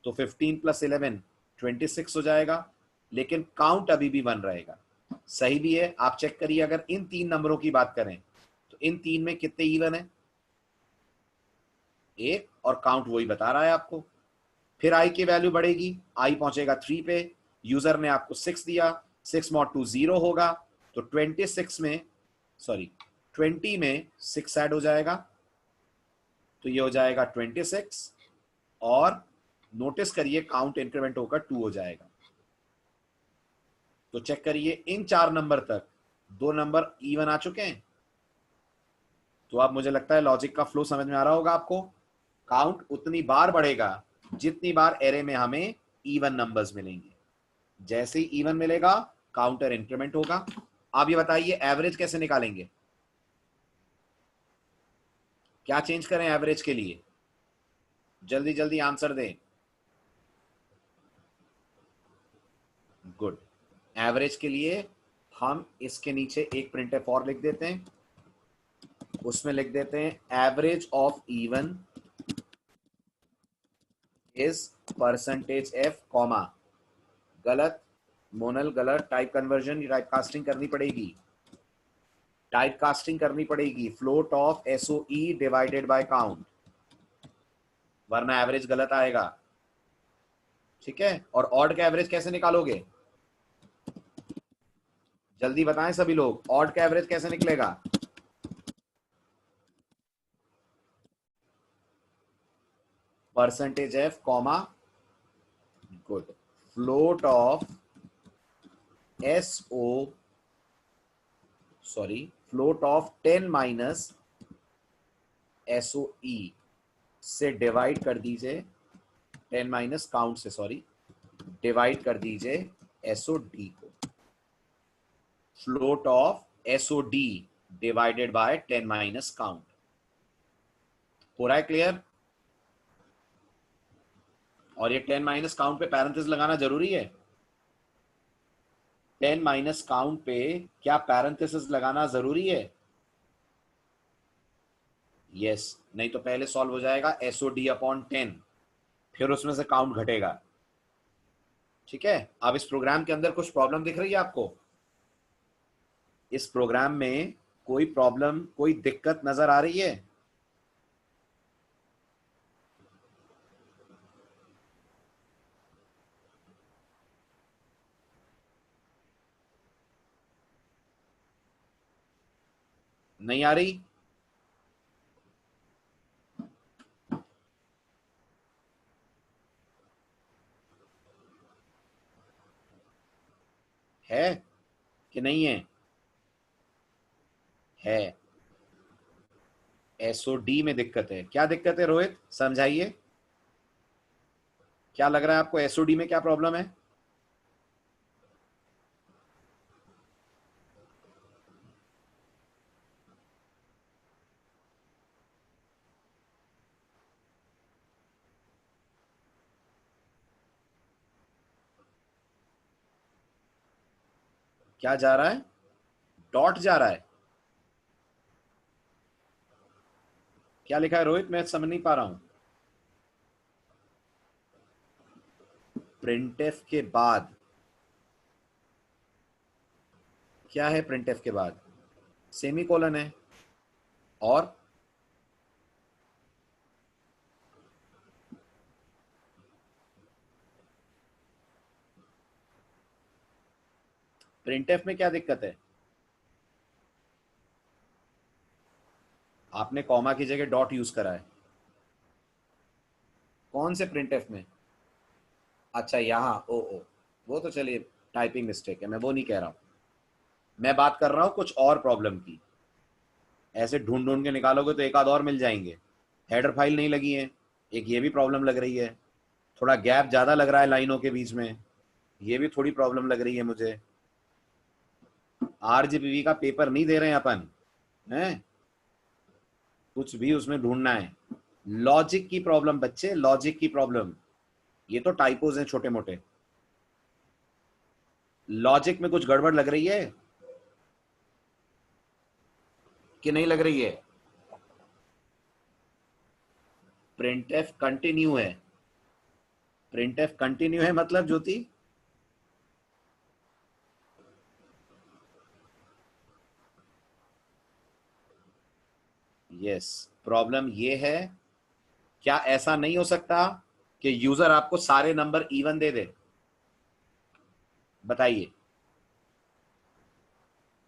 तो 15 प्लस 11 26 हो जाएगा, लेकिन काउंट अभी भी 1 रहेगा। सही भी है, आप चेक करिए अगर इन 3 नंबरों की बात करें तो इन 3 में कितने इवन है? 1, और काउंट वही बता रहा है आपको। फिर i की वैल्यू बढ़ेगी, i पहुंचेगा 3 पे, यूजर ने आपको 6 दिया, 6 mod 2 0 होगा तो 26 में 20 में 6 ऐड हो जाएगा तो ये हो जाएगा 26, और नोटिस करिए काउंट इंक्रीमेंट होकर 2 हो जाएगा। तो चेक करिए इन 4 नंबर तक 2 नंबर इवन आ चुके हैं। तो अब मुझे लगता है लॉजिक का फ्लो समझ में आ रहा होगा आपको। काउंट उतनी बार बढ़ेगा जितनी बार एरे में हमें इवन नंबर्स मिलेंगे। जैसे ही इवन मिलेगा काउंटर इंक्रीमेंट होगा। आप ये बताइए एवरेज कैसे निकालेंगे? क्या चेंज करें एवरेज के लिए? जल्दी जल्दी आंसर दें। गुड। एवरेज के लिए हम इसके नीचे एक प्रिंटफ और लिख देते हैं, उसमें लिख देते हैं average of even is percentage f comma, गलत मोनल गलत, टाइप कन्वर्जन टाइप कास्टिंग करनी पड़ेगी, टाइप कास्टिंग करनी पड़ेगी, float of SOE divided by count, वरना एवरेज गलत आएगा। ठीक है। और ऑड का एवरेज कैसे निकालोगे? जल्दी बताएं सभी लोग, ऑड का एवरेज कैसे निकलेगा? Percentage f comma, good, float of SO float of 10 minus SOE से डिवाइड कर दीजिए, 10 माइनस काउंट से डिवाइड कर दीजिए एसओडी को। Float of SOD divided by 10 minus count. हो रहा है क्लियर? और ये 10 माइनस काउंट पे पैरेंथेसिस लगाना जरूरी है। 10 माइनस काउंट पे क्या पैरेंथेसिस लगाना जरूरी है? यस, नहीं तो पहले सॉल्व हो जाएगा एसओडी अपॉन 10, फिर उसमें से काउंट घटेगा। ठीक है। अब इस प्रोग्राम के अंदर कुछ प्रॉब्लम दिख रही है आपको? इस प्रोग्राम में कोई प्रॉब्लम, कोई दिक्कत नजर आ रही है? नहीं आ रही? है कि नहीं है? है। एसओडी में दिक्कत है। क्या दिक्कत है रोहित, समझाइए। क्या लग रहा है आपको एसओडी में क्या प्रॉब्लम है? क्या जा रहा है? डॉट जा रहा है? क्या लिखा है रोहित, मैं समझ नहीं पा रहा हूं। प्रिंटफ के बाद क्या है? प्रिंटफ के बाद सेमीकोलन है और प्रिंटफ में क्या दिक्कत है? आपने कॉमा की जगह डॉट यूज करा है। कौन से प्रिंटफ में? अच्छा यहां, ओ वो तो चलिए टाइपिंग मिस्टेक है, मैं वो नहीं कह रहा हूं। मैं बात कर रहा हूं कुछ और प्रॉब्लम की। ऐसे ढूंढ ढूंढ के निकालोगे तो एक आध और मिल जाएंगे। हेडर फाइल नहीं लगी है, एक ये भी प्रॉब्लम लग रही है। थोड़ा गैप ज्यादा लग रहा है लाइनों के बीच में, ये भी थोड़ी प्रॉब्लम लग रही है मुझे। आरजीबीवी का पेपर नहीं दे रहे हैं अपन, हैं? कुछ भी उसमें ढूंढना है। लॉजिक की प्रॉब्लम बच्चे, लॉजिक की प्रॉब्लम। ये तो टाइपोज हैं छोटे मोटे। लॉजिक में कुछ गड़बड़ लग रही है कि नहीं लग रही है? प्रिंटफ कंटिन्यू है। प्रिंटफ कंटिन्यू है मतलब ज्योति? यस, प्रॉब्लम ये है। क्या ऐसा नहीं हो सकता कि यूजर आपको सारे नंबर इवन दे दे? बताइए,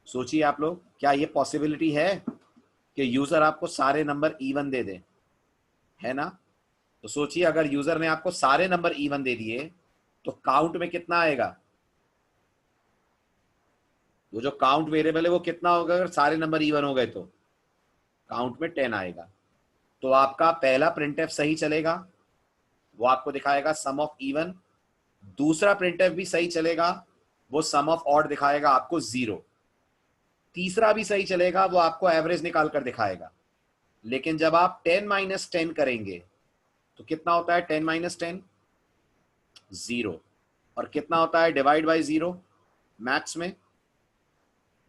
सोचिए आप लोग, क्या ये पॉसिबिलिटी है कि यूजर आपको सारे नंबर इवन दे दे? है ना? तो सोचिए अगर यूजर ने आपको सारे नंबर इवन दे दिए तो काउंट में कितना आएगा? वो जो काउंट वेरिएबल है वो कितना होगा? अगर सारे नंबर इवन हो गए तो काउंट में 10 आएगा। तो आपका पहला प्रिंटफ सही चलेगा, वो आपको दिखाएगा सम ऑफ इवन। दूसरा प्रिंटफ भी सही चलेगा, वो सम ऑफ ऑड दिखाएगा आपको 0। तीसरा भी सही चलेगा, वो आपको एवरेज निकाल कर दिखाएगा। लेकिन जब आप 10 - 10 करेंगे तो कितना होता है 10 - 10? 0। और कितना होता है डिवाइड बाय 0? मैथ्स में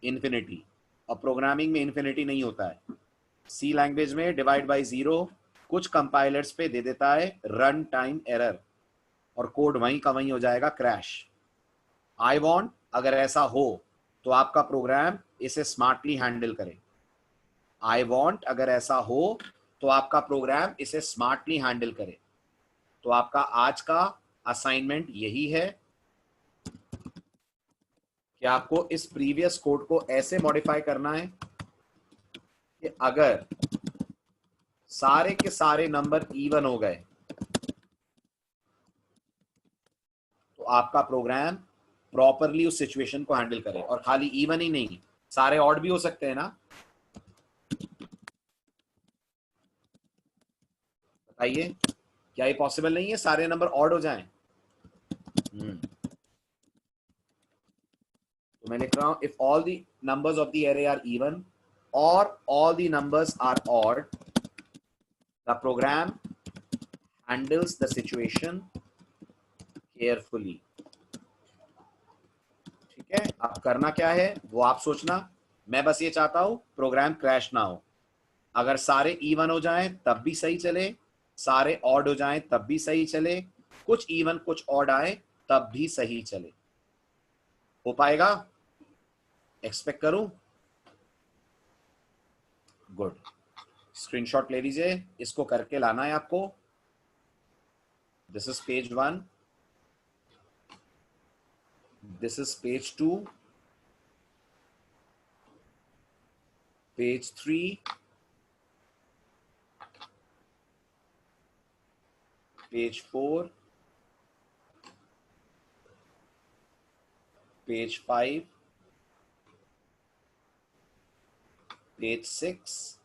इन्फिनिटी, और प्रोग्रामिंग में इन्फिनिटी नहीं होता है। सी लैंग्वेज में डिवाइड बाय 0 कुछ कंपाइलर्स पे दे देता है रन टाइम एरर, और कोड वहीं का वहीं हो जाएगा क्रैश। आई वांट अगर ऐसा हो तो आपका प्रोग्राम इसे स्मार्टली हैंडल करे। आई वांट अगर ऐसा हो तो आपका प्रोग्राम इसे स्मार्टली हैंडल करे। तो आपका आज का असाइनमेंट यही है कि आपको इस प्रीवियस कोड को ऐसे मॉडिफाई करना है कि अगर सारे के सारे नंबर इवन हो गए तो आपका प्रोग्राम प्रॉपरली उस सिचुएशन को हैंडल करे। और खाली इवन ही नहीं, सारे ऑड भी हो सकते हैं ना? बताइए, क्या ये पॉसिबल नहीं है सारे नंबर ऑड हो जाएं? तो मैं लिख रहा हूं if all the numbers of the array are even और all the numbers are odd, the program handles the situation carefully. ठीक है, अब करना क्या है वो आप सोचना। मैं बस ये चाहता हूं प्रोग्राम क्रैश ना हो। अगर सारे इवन हो जाएं तब भी सही चले, सारे ऑड हो जाएं तब भी सही चले, कुछ इवन कुछ ऑड आए तब भी सही चले। हो पाएगा? एक्सपेक्ट करूं? गुड, स्क्रीनशॉट ले लीजिए, इसको करके लाना है आपको। This is page 1, this is page 2, page 3, page 4, page 5, page 6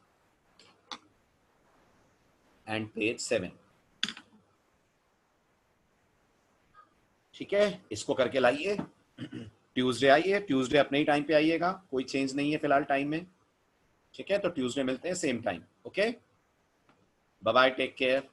and page 7। ठीक है, इसको करके लाइए। ट्यूसडे आइए, ट्यूसडे अपने ही टाइम पे आइएगा, कोई चेंज नहीं है फिलहाल टाइम में। ठीक है, तो ट्यूसडे मिलते हैं same time. Okay, bye bye, take care.